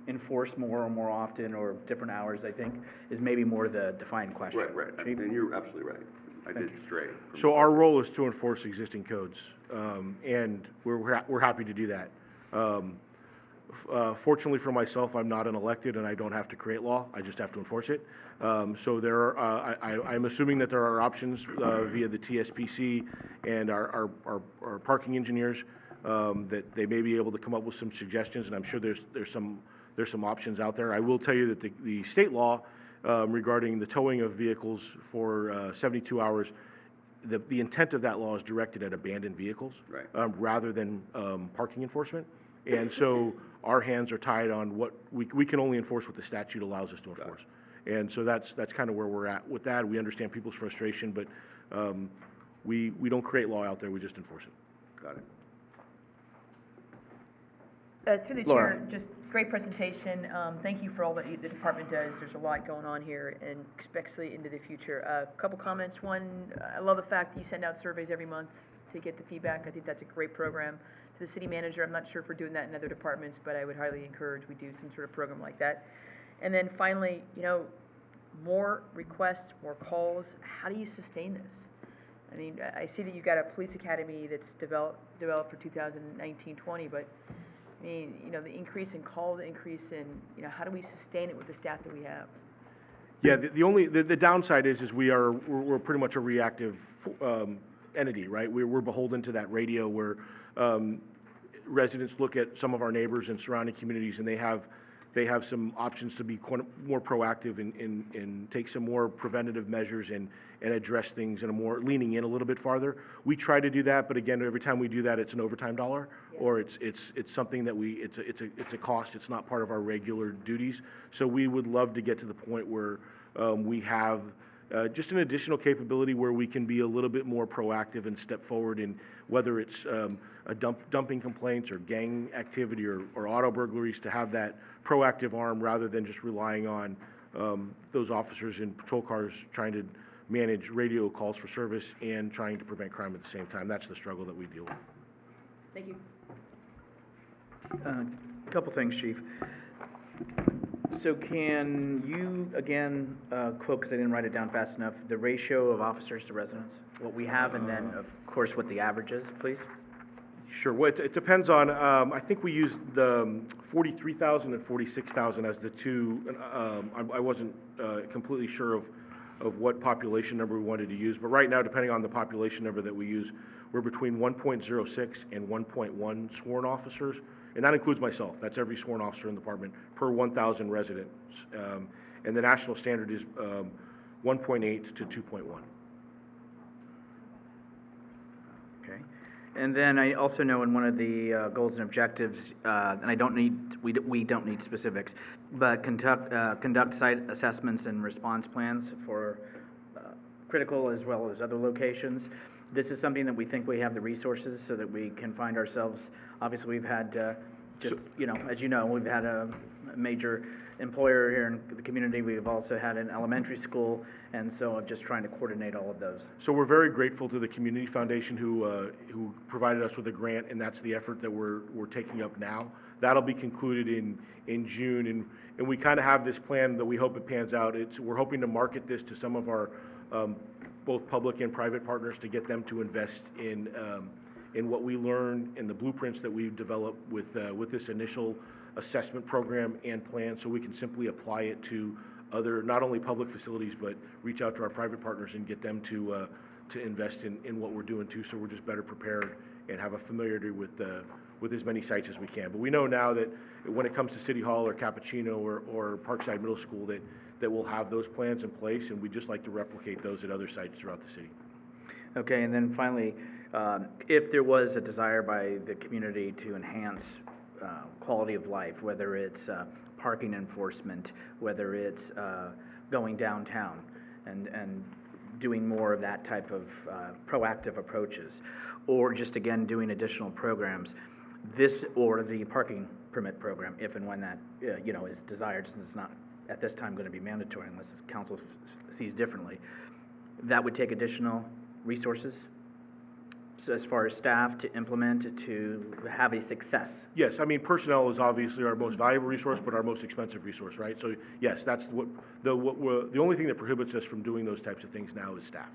Speaker 1: enforce more or more often or different hours, I think, is maybe more the defined question.
Speaker 4: Right,
Speaker 1: Chief?
Speaker 4: and you're absolutely right. I did stray. from
Speaker 10: So
Speaker 4: the-
Speaker 10: our role is to enforce existing codes, and we're happy to do that. Fortunately for myself, I'm not an elected, and I don't have to create law. I just have to enforce it. So I'm assuming that there are options via the TSPC and our parking engineers that they may be able to come up with some suggestions, and I'm sure there's some there's some options out there. I will tell you that the state law regarding the towing of vehicles for 72 hours, the intent of that law is directed at abandoned vehicles.
Speaker 4: Right.
Speaker 10: Rather than parking enforcement. And so our hands are tied on what, we can only enforce what the statute allows us to enforce. And so that's kind of where we're at with that. We understand people's frustration, but we don't create law out there, we just enforce it.
Speaker 4: Got it.
Speaker 5: Through the
Speaker 1: Laura.
Speaker 5: chair, just great presentation. Thank you for all that the department does. There's a lot going on here, and especially into the future. A couple comments. One, I love the fact that you send out surveys every month to get the feedback. I think that's a great program. To the city manager, I'm not sure if we're doing that in other departments, but I would highly encourage we do some sort of program like that. And then finally, more requests, more calls. How do you sustain this? I mean, I see that you've got a police academy that's developed for 2019-20, but I mean, the increase in calls, the increase in, how do we sustain it with the staff that we have?
Speaker 10: Yeah, the downside is we're pretty much a reactive entity, right? We're beholden to that radio where residents look at some of our neighbors and surrounding communities, and they have some options to be more proactive and take some more preventative measures and address things in a more, leaning in a little bit farther. We try to do that, but again, every time we do that, it's an overtime dollar, or it's something that it's a cost, it's not part of our regular duties. So we would love to get to the point where we have just an additional capability where we can be a little bit more proactive and step forward in whether it's dumping complaints or gang activity or auto burglaries, to have that proactive arm rather than just relying on those officers in patrol cars trying to manage radio calls for service and trying to prevent crime at the same time. That's the struggle that we deal with.
Speaker 5: Thank you.
Speaker 1: A couple things, Chief. So can you, again, quote, because I didn't write it down fast enough, the ratio of officers to residents? What we have, and then, of course, what the average is, please?
Speaker 10: Sure. Well, it depends on, I think we used the 43,000 and 46,000 as the two. I wasn't completely sure of what population number we wanted to use, but right now, depending on the population number that we use, we're between 1.06 and 1.1 sworn officers, and that includes myself. That's every sworn officer in the department per 1,000 residents. And the national standard is 1.8 to 2.1.
Speaker 1: Okay. And then I also know in one of the goals and objectives, and we don't need specifics, but conduct site assessments and response plans for critical as well as other locations. This is something that we think we have the resources so that we can find ourselves. Obviously, we've had as you know, we've had a major employer here in the community. We've also had an elementary school, and so I'm just trying to coordinate all of those.
Speaker 10: So we're very grateful to the Community Foundation who provided us with a grant, and that's the effort that we're taking up now. That'll be concluded in June, and we kind of have this plan that we hope it pans out. We're hoping to market this to some of our both public and private partners to get them to invest in what we learned and the blueprints that we've developed with this initial assessment program and plan, so we can simply apply it to other, not only public facilities, but reach out to our private partners and get them to invest in what we're doing too, so we're just better prepared and have a familiarity with as many sites as we can. But we know now that when it comes to City Hall or Cappuccino or Parkside Middle School, that we'll have those plans in place, and we'd just like to replicate those at other sites throughout the city.
Speaker 1: Okay, and then finally, if there was a desire by the community to enhance quality of life, whether it's parking enforcement, whether it's going downtown and doing more of that type of proactive approaches, or just again doing additional programs, this or the parking permit program, if and when that is desired, since it's not at this time going to be mandatory unless the council sees differently, that would take additional resources. So as far as staff to implement, to have a success?
Speaker 10: Yes, I mean, personnel is obviously our most valuable resource, but our most expensive resource, right? So yes, that's the only thing that prohibits us from doing those types of things now is staff,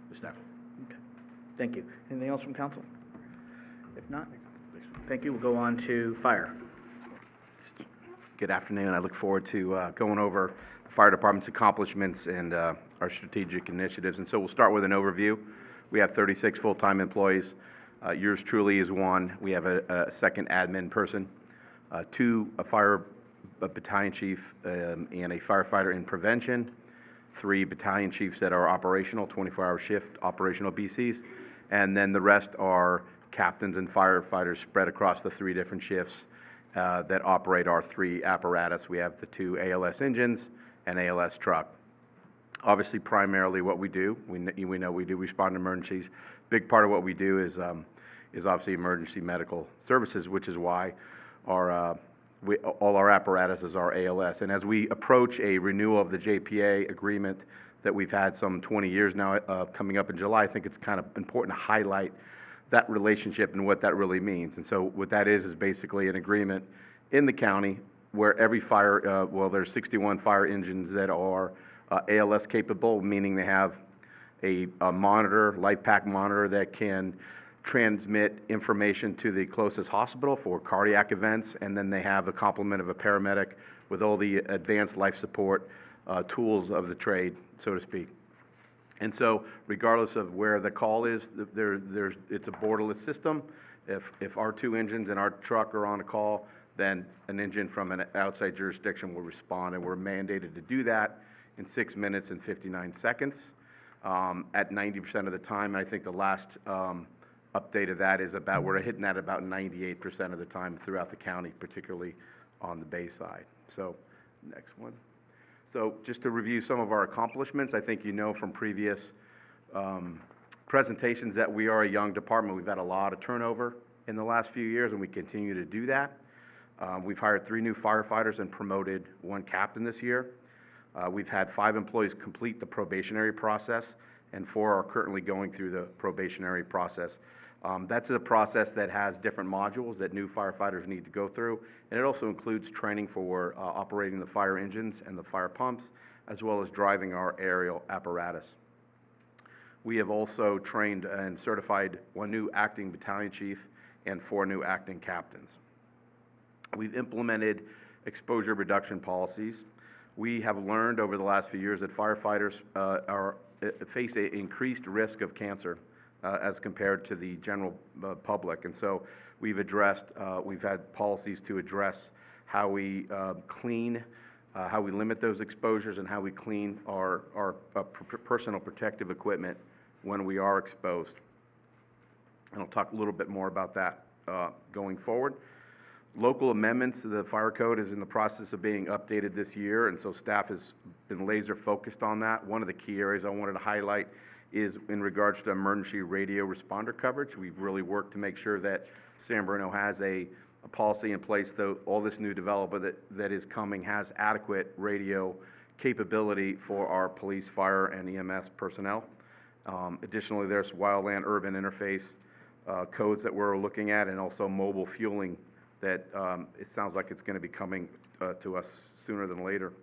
Speaker 10: the staffing.
Speaker 1: Okay, thank you. Anything else from council? If not, thank you. We'll go on to fire.
Speaker 12: Good afternoon. I look forward to going over the fire department's accomplishments and our strategic initiatives. And so we'll start with an overview. We have 36 full-time employees. Yours truly is one. We have a second admin person, 2 fire a battalion chief and a firefighter in prevention, 3 battalion chiefs that are operational, 24-hour shift operational BCs, and then the rest are captains and firefighters spread across the 3 different shifts that operate our 3 apparatus. We have the 2 ALS engines and ALS truck. Obviously, primarily what we do, we know we do respond to emergencies. Big part of what we do is obviously emergency medical services, which is why all our apparatuses are ALS. And as we approach a renewal of the JPA agreement that we've had some 20 years now, coming up in July, I think it's kind of important to highlight that relationship and what that really means. And so what that is basically an agreement in the county where every fire, there's 61 fire engines that are ALS capable, meaning they have a monitor, life pack monitor that can transmit information to the closest hospital for cardiac events, and then they have a complement of a paramedic with all the advanced life support tools of the trade, so to speak. And so regardless of where the call is, it's a borderless system. If our 2 engines and our truck are on a call, then an engine from an outside jurisdiction will respond, and we're mandated to do that in 6 minutes and 59 seconds at 90% of the time. I think the last update of that is we're hitting that about 98% of the time throughout the county, particularly on the bay side. So, next one. So, just to review some of our accomplishments, I think you know from previous presentations that we are a young department. We've had a lot of turnover in the last few years, and we continue to do that. We've hired 3 new firefighters and promoted 1 captain this year. We've had 5 employees complete the probationary process, and 4 are currently going through the probationary process. That's a process that has different modules that new firefighters need to go through, and it also includes training for operating the fire engines and the fire pumps, as well as driving our aerial apparatus. We have also trained and certified 1 new acting battalion chief and 4 new acting captains. We've implemented exposure reduction policies. We have learned over the last few years that firefighters face an increased risk of cancer as compared to the general public. And so we've had policies to address how we clean, how we limit those exposures, and how we clean our personal protective equipment when we are exposed. And I'll talk a little bit more about that going forward. Local amendments to the fire code is in the process of being updated this year, and so staff has been laser focused on that. One of the key areas I wanted to highlight is in regards to emergency radio responder coverage. We've really worked to make sure that San Bruno has a policy in place, though all this new development that is coming has adequate radio capability for our police, fire, and EMS personnel. Additionally, there's wildland urban interface codes that we're looking at, and also mobile fueling that it sounds like it's going to be coming to us sooner than later.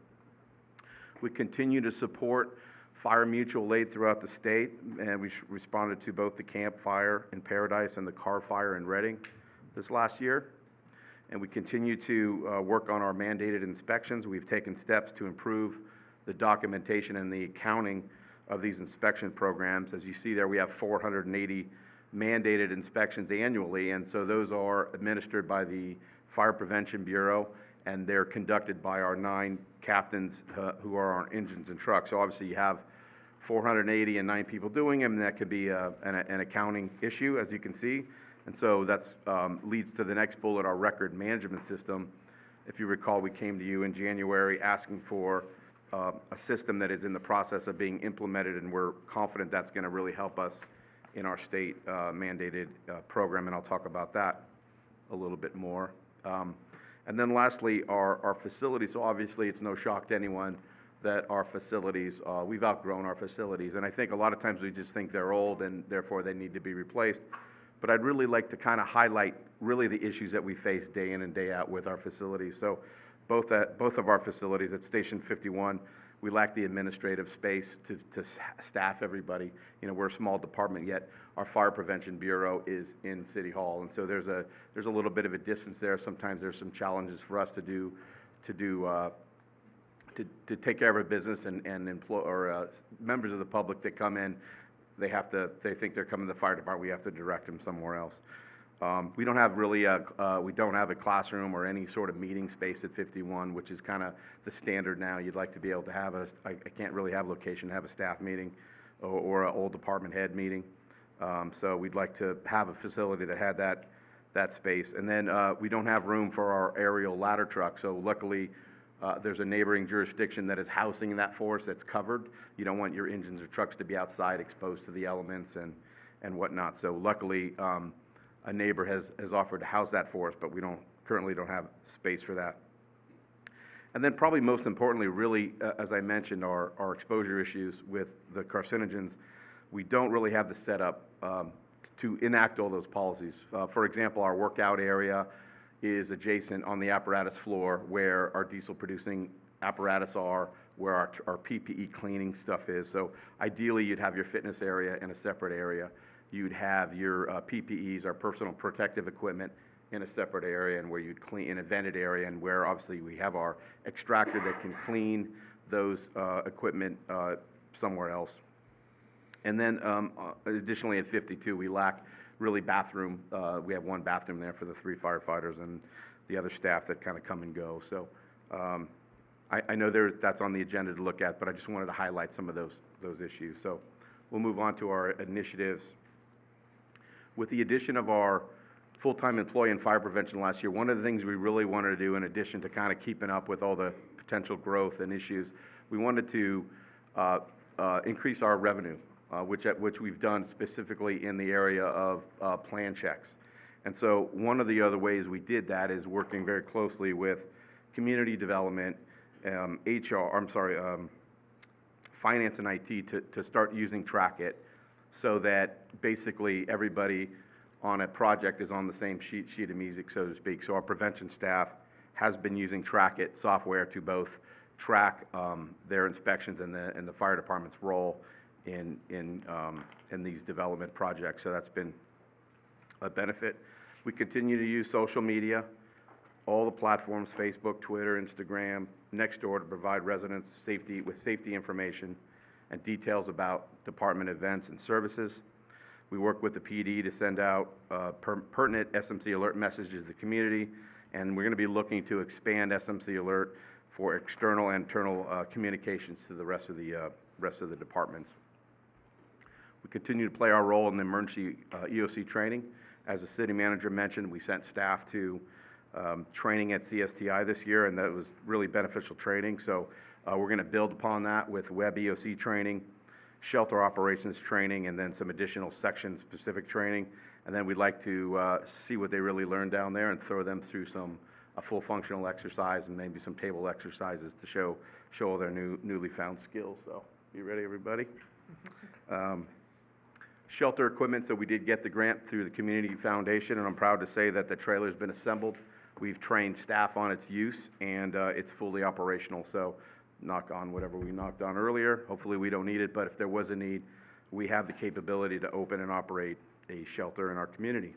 Speaker 12: We continue to support fire mutual aid throughout the state, and we responded to both the Camp Fire in Paradise and the Car Fire in Reading this last year. And we continue to work on our mandated inspections. We've taken steps to improve the documentation and the accounting of these inspection programs. As you see there, we have 480 mandated inspections annually, and so those are administered by the Fire Prevention Bureau, and they're conducted by our 9 captains who are on engines and trucks. So obviously you have 480 and 9 people doing them, and that could be an accounting issue, as you can see. And so that's leads to the next bullet, our record management system. If you recall, we came to you in January asking for a system that is in the process of being implemented, and we're confident that's going to really help us in our state mandated program, and I'll talk about that a little bit more. And then lastly, our facilities. So obviously it's no shock to anyone that our facilities, we've outgrown our facilities, and I think a lot of times we just think they're old and therefore they need to be replaced. But I'd really like to kind of highlight really the issues that we face day in and day out with our facilities. So both of our facilities at Station 51, we lack the administrative space to staff everybody. You know, we're a small department, yet our Fire Prevention Bureau is in City Hall, and so there's a little bit of a distance there. Sometimes there's some challenges for us to take care of a business and members of the public that come in. They think they're coming to the fire department. We have to direct them somewhere else. We don't have really we don't have a classroom or any sort of meeting space at 51, which is kind of the standard now. You'd like to be able to have I can't really have location to have a staff meeting or an old department head meeting. So we'd like to have a facility that had that space. And then we don't have room for our aerial ladder truck. So luckily, there's a neighboring jurisdiction that is housing that for us that's covered. You don't want your engines or trucks to be outside exposed to the elements and whatnot. So luckily, a neighbor has offered to house that for us, but we currently don't have space for that. And then probably most importantly, really, as I mentioned, our exposure issues with the carcinogens, we don't really have the setup to enact all those policies. For example, our workout area is adjacent on the apparatus floor where our diesel producing apparatus are, where our PPE cleaning stuff is. So ideally, you'd have your fitness area in a separate area. You'd have your PPEs, our personal protective equipment, in a separate area, and where you'd clean in a vented area, and where obviously we have our extractor that can clean those equipment somewhere else. And then additionally at 52, we lack really bathroom. We have one bathroom there for the 3 firefighters and the other staff that kind of come and go. So I know that's on the agenda to look at, but I just wanted to highlight some of those issues. So we'll move on to our initiatives. With the addition of our full-time employee in fire prevention last year, one of the things we really wanted to do, in addition to kind of keeping up with all the potential growth and issues, we wanted to increase our revenue, which we've done specifically in the area of plan checks. And so one of the other ways we did that is working very closely with community development, finance and IT to start using Trackit, so that basically everybody on a project is on the same sheet of music, so to speak. So our prevention staff has been using Trackit software to both track their inspections and the fire department's role in these development projects. So that's been a benefit. We continue to use social media, all the platforms, Facebook, Twitter, Instagram, Nextdoor, to provide residents with safety information and details about department events and services. We work with the PD to send out pertinent SMC alert messages to the community, and we're going to be looking to expand SMC alert for external and internal communications to the rest of the departments. We continue to play our role in the emergency EOC training. As the city manager mentioned, we sent staff to training at CSTI this year, and that was really beneficial training. So we're going to build upon that with web EOC training, shelter operations training, and then some additional section-specific training. And then we'd like to see what they really learned down there and throw them through a full functional exercise and maybe some table exercises to show all their newly found skills. So, you ready, everybody? Shelter equipment, so we did get the grant through the Community Foundation, and I'm proud to say that the trailer's been assembled. We've trained staff on its use, and it's fully operational. So, knock on whatever we knocked on earlier. Hopefully we don't need it, but if there was a need, we have the capability to open and operate a shelter in our community.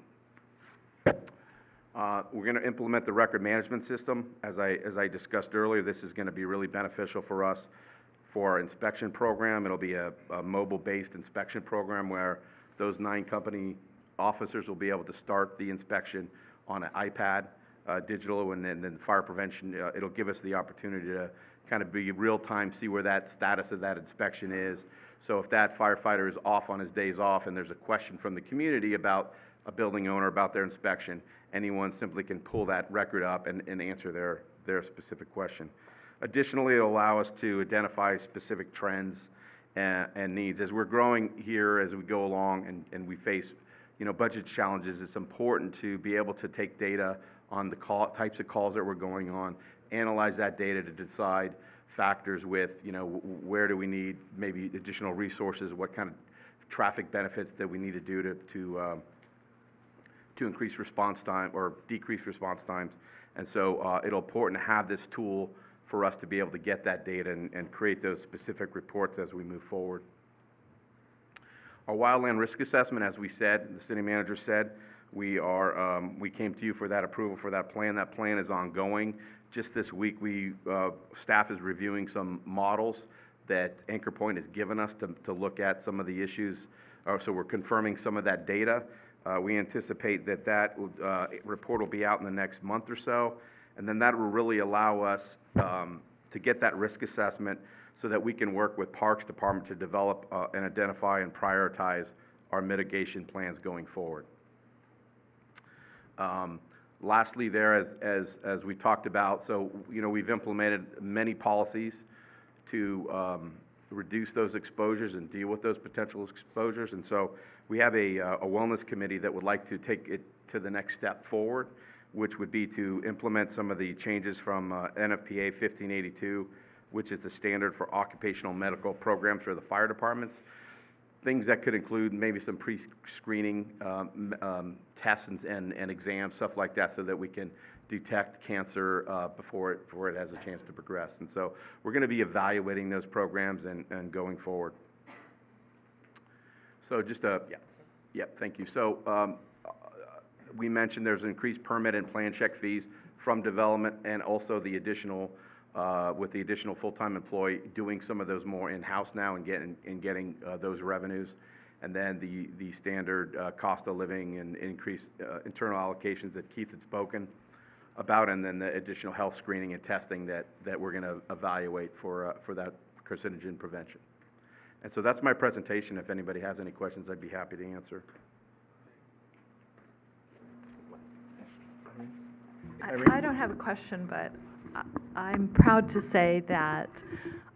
Speaker 12: We're going to implement the record management system. As I discussed earlier, this is going to be really beneficial for us for our inspection program. It'll be a mobile-based inspection program where those 9 company officers will be able to start the inspection on an iPad, digital, and then fire prevention. It'll give us the opportunity to kind of be real-time, see where that status of that inspection is. So if that firefighter is off on his days off and there's a question from the community about a building owner about their inspection, anyone simply can pull that record up and answer their specific question. Additionally, it'll allow us to identify specific trends and needs. As we're growing here, as we go along and we face, budget challenges, it's important to be able to take data on the types of calls that we're going on, analyze that data to decide factors with, where do we need maybe additional resources, what kind of traffic benefits that we need to do to increase response time or decrease response times. And so it'll important to have this tool for us to be able to get that data and create those specific reports as we move forward. Our wildland risk assessment, as we said, the city manager said, we came to you for that approval for that plan. That plan is ongoing. Just this week, staff is reviewing some models that Anchor Point has given us to look at some of the issues. So we're confirming some of that data. We anticipate that report will be out in the next month or so, and then that will really allow us to get that risk assessment so that we can work with Parks Department to develop and identify and prioritize our mitigation plans going forward. Lastly there, as we talked about, so, we've implemented many policies to reduce those exposures and deal with those potential exposures. And so we have a wellness committee that would like to take it to the next step forward, which would be to implement some of the changes from NFPA 1582, which is the standard for occupational medical programs for the fire departments. Things that could include maybe some pre-screening tests and exams, stuff like that, so that we can detect cancer before it has a chance to progress. And so we're going to be evaluating those programs and going forward. So just thank you. So we mentioned there's increased permit and plan check fees from development, and also the additional with the additional full-time employee doing some of those more in-house now and getting those revenues, and then the standard cost of living and increased internal allocations that Keith had spoken about, and then the additional health screening and testing that we're going to evaluate for that carcinogen prevention. And so that's my presentation. If anybody has any questions, I'd be happy to answer.
Speaker 11: I don't have a question, but I'm proud to say that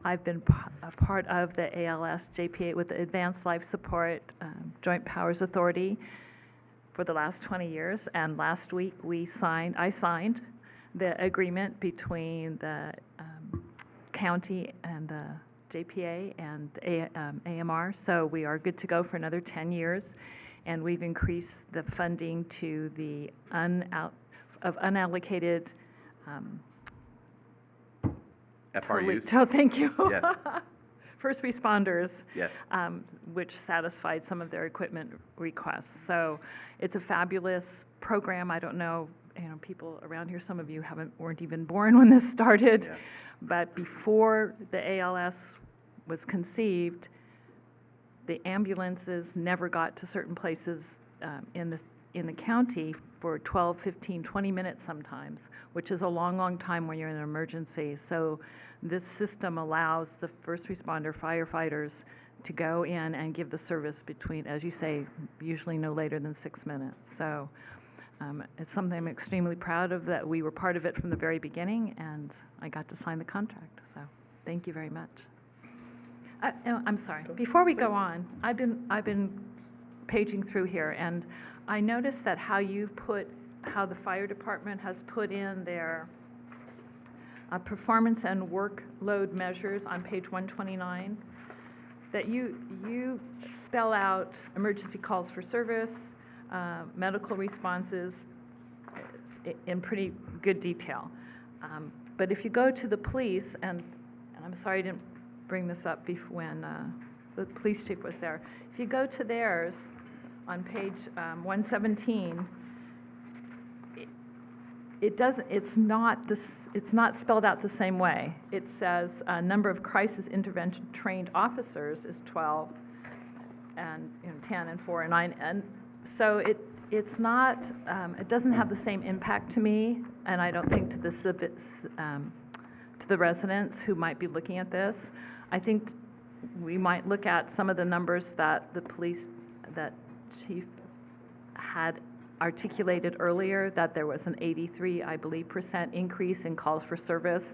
Speaker 11: I've been a part of the ALS JPA with the Advanced Life Support Joint Powers Authority for the last 20 years. And last week I signed the agreement between the county and the JPA and AMR. So we are good to go for another 10 years. And we've increased the funding to the unallocated
Speaker 12: FRUs?
Speaker 11: Oh, thank you.
Speaker 12: Yes.
Speaker 11: First responders.
Speaker 12: Yes.
Speaker 11: Which satisfied some of their equipment requests. So it's a fabulous program. I don't know, people around here, some of you weren't even born when this started.
Speaker 12: Yeah.
Speaker 11: But before the ALS was conceived, the ambulances never got to certain places in the county for 12, 15, 20 minutes sometimes, which is a long, long time when you're in an emergency. So this system allows the first responder firefighters to go in and give the service between, as you say, usually no later than 6 minutes. So it's something I'm extremely proud of, that we were part of it from the very beginning, and I got to sign the contract. So thank you very much. I'm sorry. Before we go on, I've been paging through here, and I noticed that how the fire department has put in their performance and workload measures on page 129, that you spell out emergency calls for service, medical responses in pretty good detail. But if you go to the police, and I'm sorry I didn't bring this up when the police chief was there. If you go to theirs on page 117, it's not spelled out the same way. It says number of crisis intervention trained officers is 12, and 10 and 4 and 9, and so it's not, it doesn't have the same impact to me, and I don't think to the residents who might be looking at this. I think we might look at some of the numbers that that Chief had articulated earlier, that there was an 83, I believe, % increase in calls for service.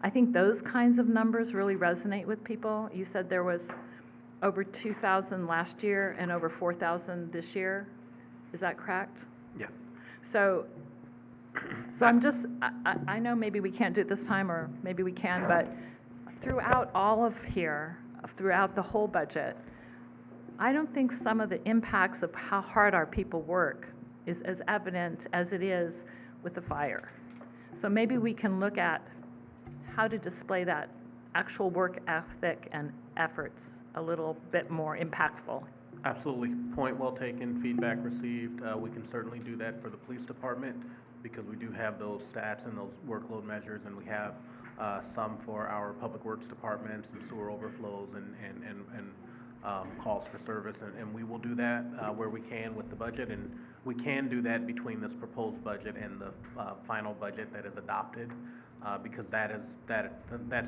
Speaker 11: I think those kinds of numbers really resonate with people. You said there was over 2,000 last year and over 4,000 this year. Is that correct?
Speaker 12: Yeah.
Speaker 11: So I'm just, I know maybe we can't do it this time, or maybe we can, but throughout all of here, throughout the whole budget, I don't think some of the impacts of how hard our people work is as evident as it is with the fire. So maybe we can look at how to display that actual work ethic and efforts a little bit more impactful.
Speaker 2: Absolutely. Point well taken, feedback received. We can certainly do that for the police department, because we do have those stats and those workload measures, and we have some for our public works departments and sewer overflows and calls for service, and we will do that where we can with the budget, and we can do that between this proposed budget and the final budget that is adopted, because that's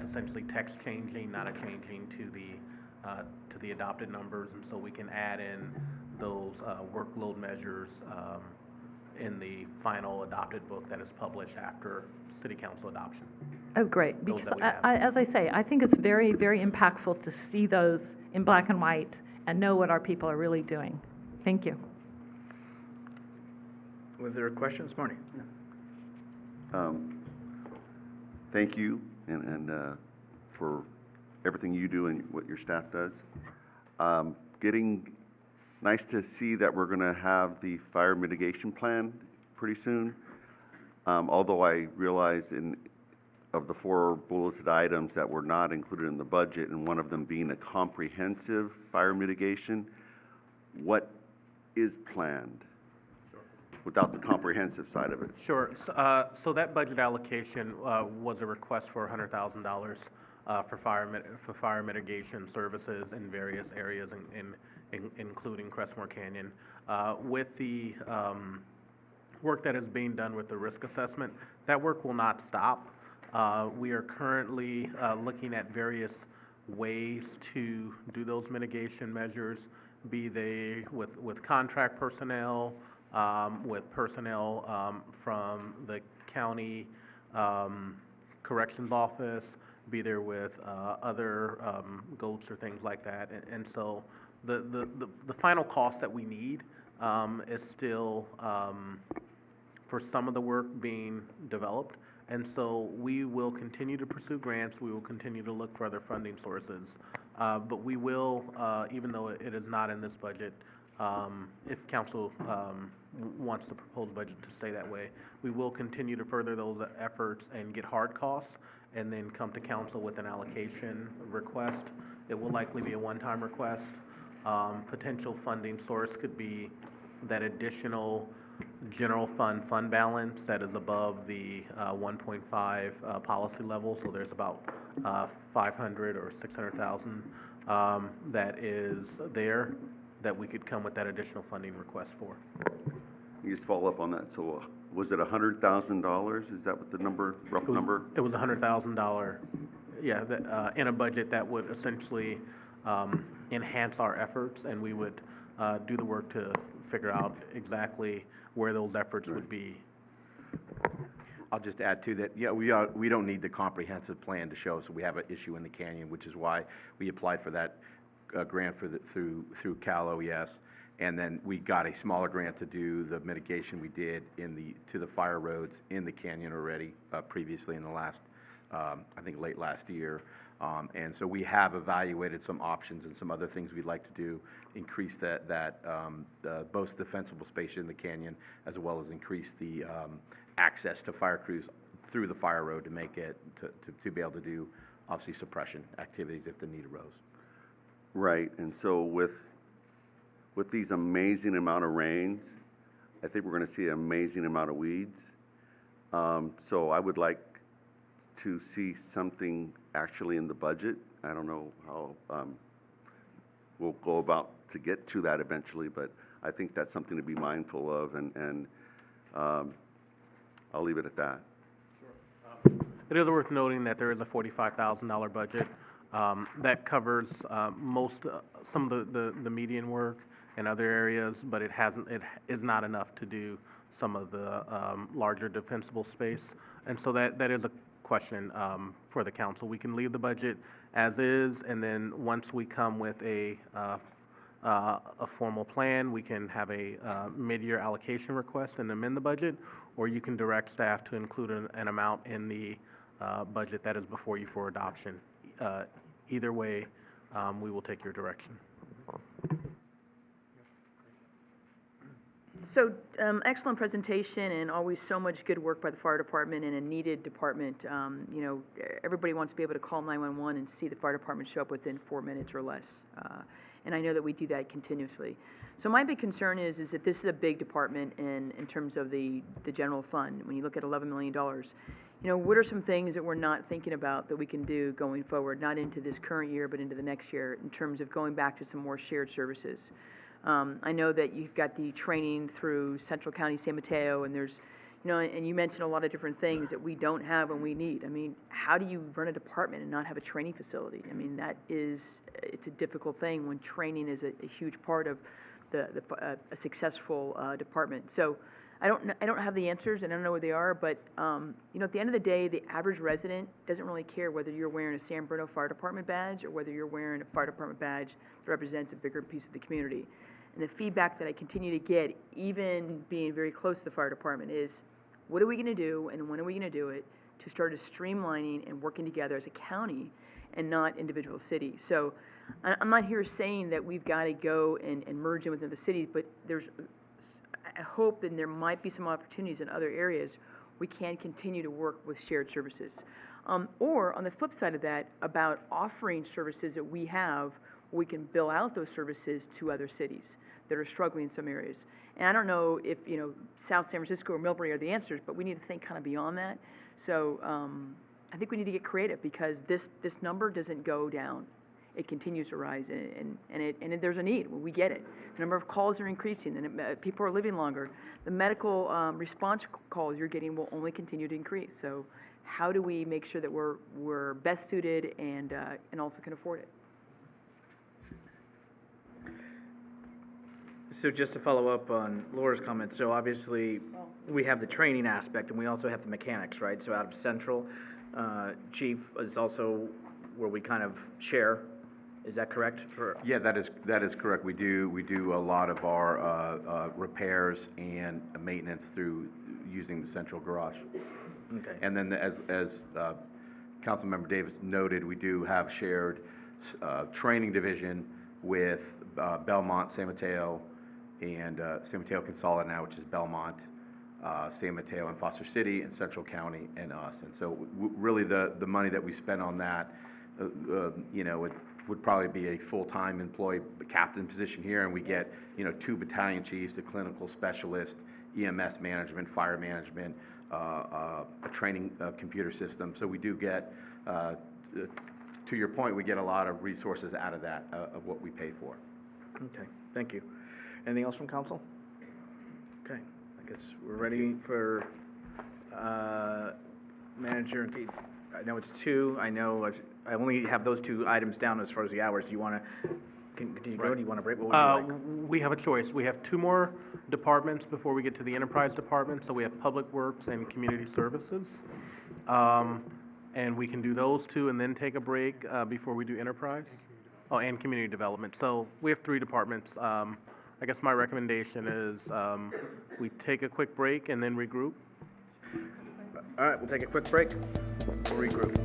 Speaker 2: essentially text changing, not a changing to the adopted numbers, and so we can add in those workload measures in the final adopted book that is published after city council adoption.
Speaker 11: Oh, great,
Speaker 2: Those
Speaker 11: because
Speaker 2: that we have.
Speaker 11: as I say, I think it's very, very impactful to see those in black and white and know what our people are really doing. Thank you.
Speaker 1: Were there questions, Marty?
Speaker 4: Thank you, and for everything you do and what your staff does. Nice to see that we're gonna have the fire mitigation plan pretty soon. Although I realize of the 4 bulleted items that were not included in the budget, and one of them being a comprehensive fire mitigation, what is planned without the comprehensive side of it?
Speaker 2: Sure. So that budget allocation was a request for $100,000 for fire mitigation services in various areas, including Crestmore Canyon. With the work that is being done with the risk assessment, that work will not stop. We are currently looking at various ways to do those mitigation measures, be they with contract personnel, with personnel from the county corrections office, be there with other goats or things like that. And so the final cost that we need is still for some of the work being developed. And so we will continue to pursue grants, we will continue to look for other funding sources. But we will, even though it is not in this budget, if council wants the proposed budget to stay that way, we will continue to further those efforts and get hard costs, and then come to council with an allocation request. It will likely be a one-time request. Potential funding source could be that additional general fund balance that is above the 1.5 policy level, so there's about 500 or 600,000 that is there that we could come with that additional funding request for.
Speaker 4: You just follow up on that. So was it $100,000? Is that what the number, rough number?
Speaker 2: It was $100,000, yeah, in a budget that would essentially enhance our efforts, and we would do the work to figure out exactly where those efforts would be.
Speaker 12: I'll just add to that, yeah, we don't need the comprehensive plan to show, so we have an issue in the canyon, which is why we applied for that grant through Cal OES, and then we got a smaller grant to do the mitigation we did to the fire roads in the canyon already, previously in the last, I think late last year. And so we have evaluated some options and some other things we'd like to do, increase both defensible space in the canyon, as well as increase the access to fire crews through the fire road to make it, to be able to do, obviously, suppression activities if the need arose.
Speaker 4: Right, and so with these amazing amount of rains, I think we're gonna see an amazing amount of weeds. So I would like to see something actually in the budget. I don't know how we'll go about to get to that eventually, but I think that's something to be mindful of, and I'll leave it at that.
Speaker 2: It is worth noting that there is a $45,000 budget that covers some of the median work and other areas, but it is not enough to do some of the larger defensible space, and so that is a question for the council. We can leave the budget as is, and then once we come with a formal plan, we can have a mid-year allocation request and amend the budget, or you can direct staff to include an amount in the budget that is before you for adoption. Either way, we will take your direction.
Speaker 5: So, excellent presentation, and always so much good work by the fire department, and a needed department. You know, everybody wants to be able to call 911 and see the fire department show up within 4 minutes or less. And I know that we do that continuously. So my big concern is that this is a big department in terms of the general fund. When you look at $11 million, you know, what are some things that we're not thinking about that we can do going forward, not into this current year, but into the next year, in terms of going back to some more shared services? I know that you've got the training through Central County, San Mateo, and there's, you know, and you mentioned a lot of different things that we don't have and we need. I mean, how do you run a department and not have a training facility? I mean, it's a difficult thing when training is a huge part of a successful department. So I don't have the answers, and I don't know what they are, but, you know, at the end of the day, the average resident doesn't really care whether you're wearing a San Bruno Fire Department badge or whether you're wearing a fire department badge that represents a bigger piece of the community. And the feedback that I continue to get, even being very close to the fire department, is what are we gonna do and when are we gonna do it to start streamlining and working together as a county and not individual cities? So I'm not here saying that we've gotta go and merge in with other cities, but I hope that there might be some opportunities in other areas we can continue to work with shared services. Or on the flip side of that, about offering services that we have, we can bill out those services to other cities that are struggling in some areas. And I don't know if, you know, South San Francisco or Millbury are the answers, but we need to think kind of beyond that. So I think we need to get creative, because this number doesn't go down. It continues to rise, and there's a need. We get it. The number of calls are increasing, and people are living longer. The medical response calls you're getting will only continue to increase. So how do we make sure that we're best suited and also can afford it?
Speaker 1: So just to follow up on Laura's comments, so obviously, we have the training aspect, and we also have the mechanics, right? So out of Central, Chief is also where we kind of share. Is that correct?
Speaker 12: Yeah, that is correct. We do a lot of our repairs and maintenance through using the central garage.
Speaker 1: Okay.
Speaker 12: And then as Councilmember Davis noted, we do have shared training division with Belmont, San Mateo, and San Mateo Consolidate now, which is Belmont, San Mateo and Foster City, and Central County and us. And so really the money that we spend on that, you know, it would probably be a full-time employee captain position here, and we get, you know, 2 battalion chiefs, a clinical specialist, EMS management, fire management, a training computer system. So we do get, to your point, we get a lot of resources out of that, of what we pay for.
Speaker 1: Okay, thank you. Anything else from council? Okay, I guess we're ready for manager and Keith. I know it's 2. I know I only have those 2 items down as far as the hours. Do you want to continue going? Do you want to break? What would you like?
Speaker 2: We have a choice. We have 2 more departments before we get to the enterprise department. So we have Public Works and Community Services. And we can do those 2 and then take a break before we do enterprise. Oh, and community development. So we have 3 departments. I guess my recommendation is we take a quick break and then regroup.
Speaker 1: All right, we'll take a quick break. We'll regroup.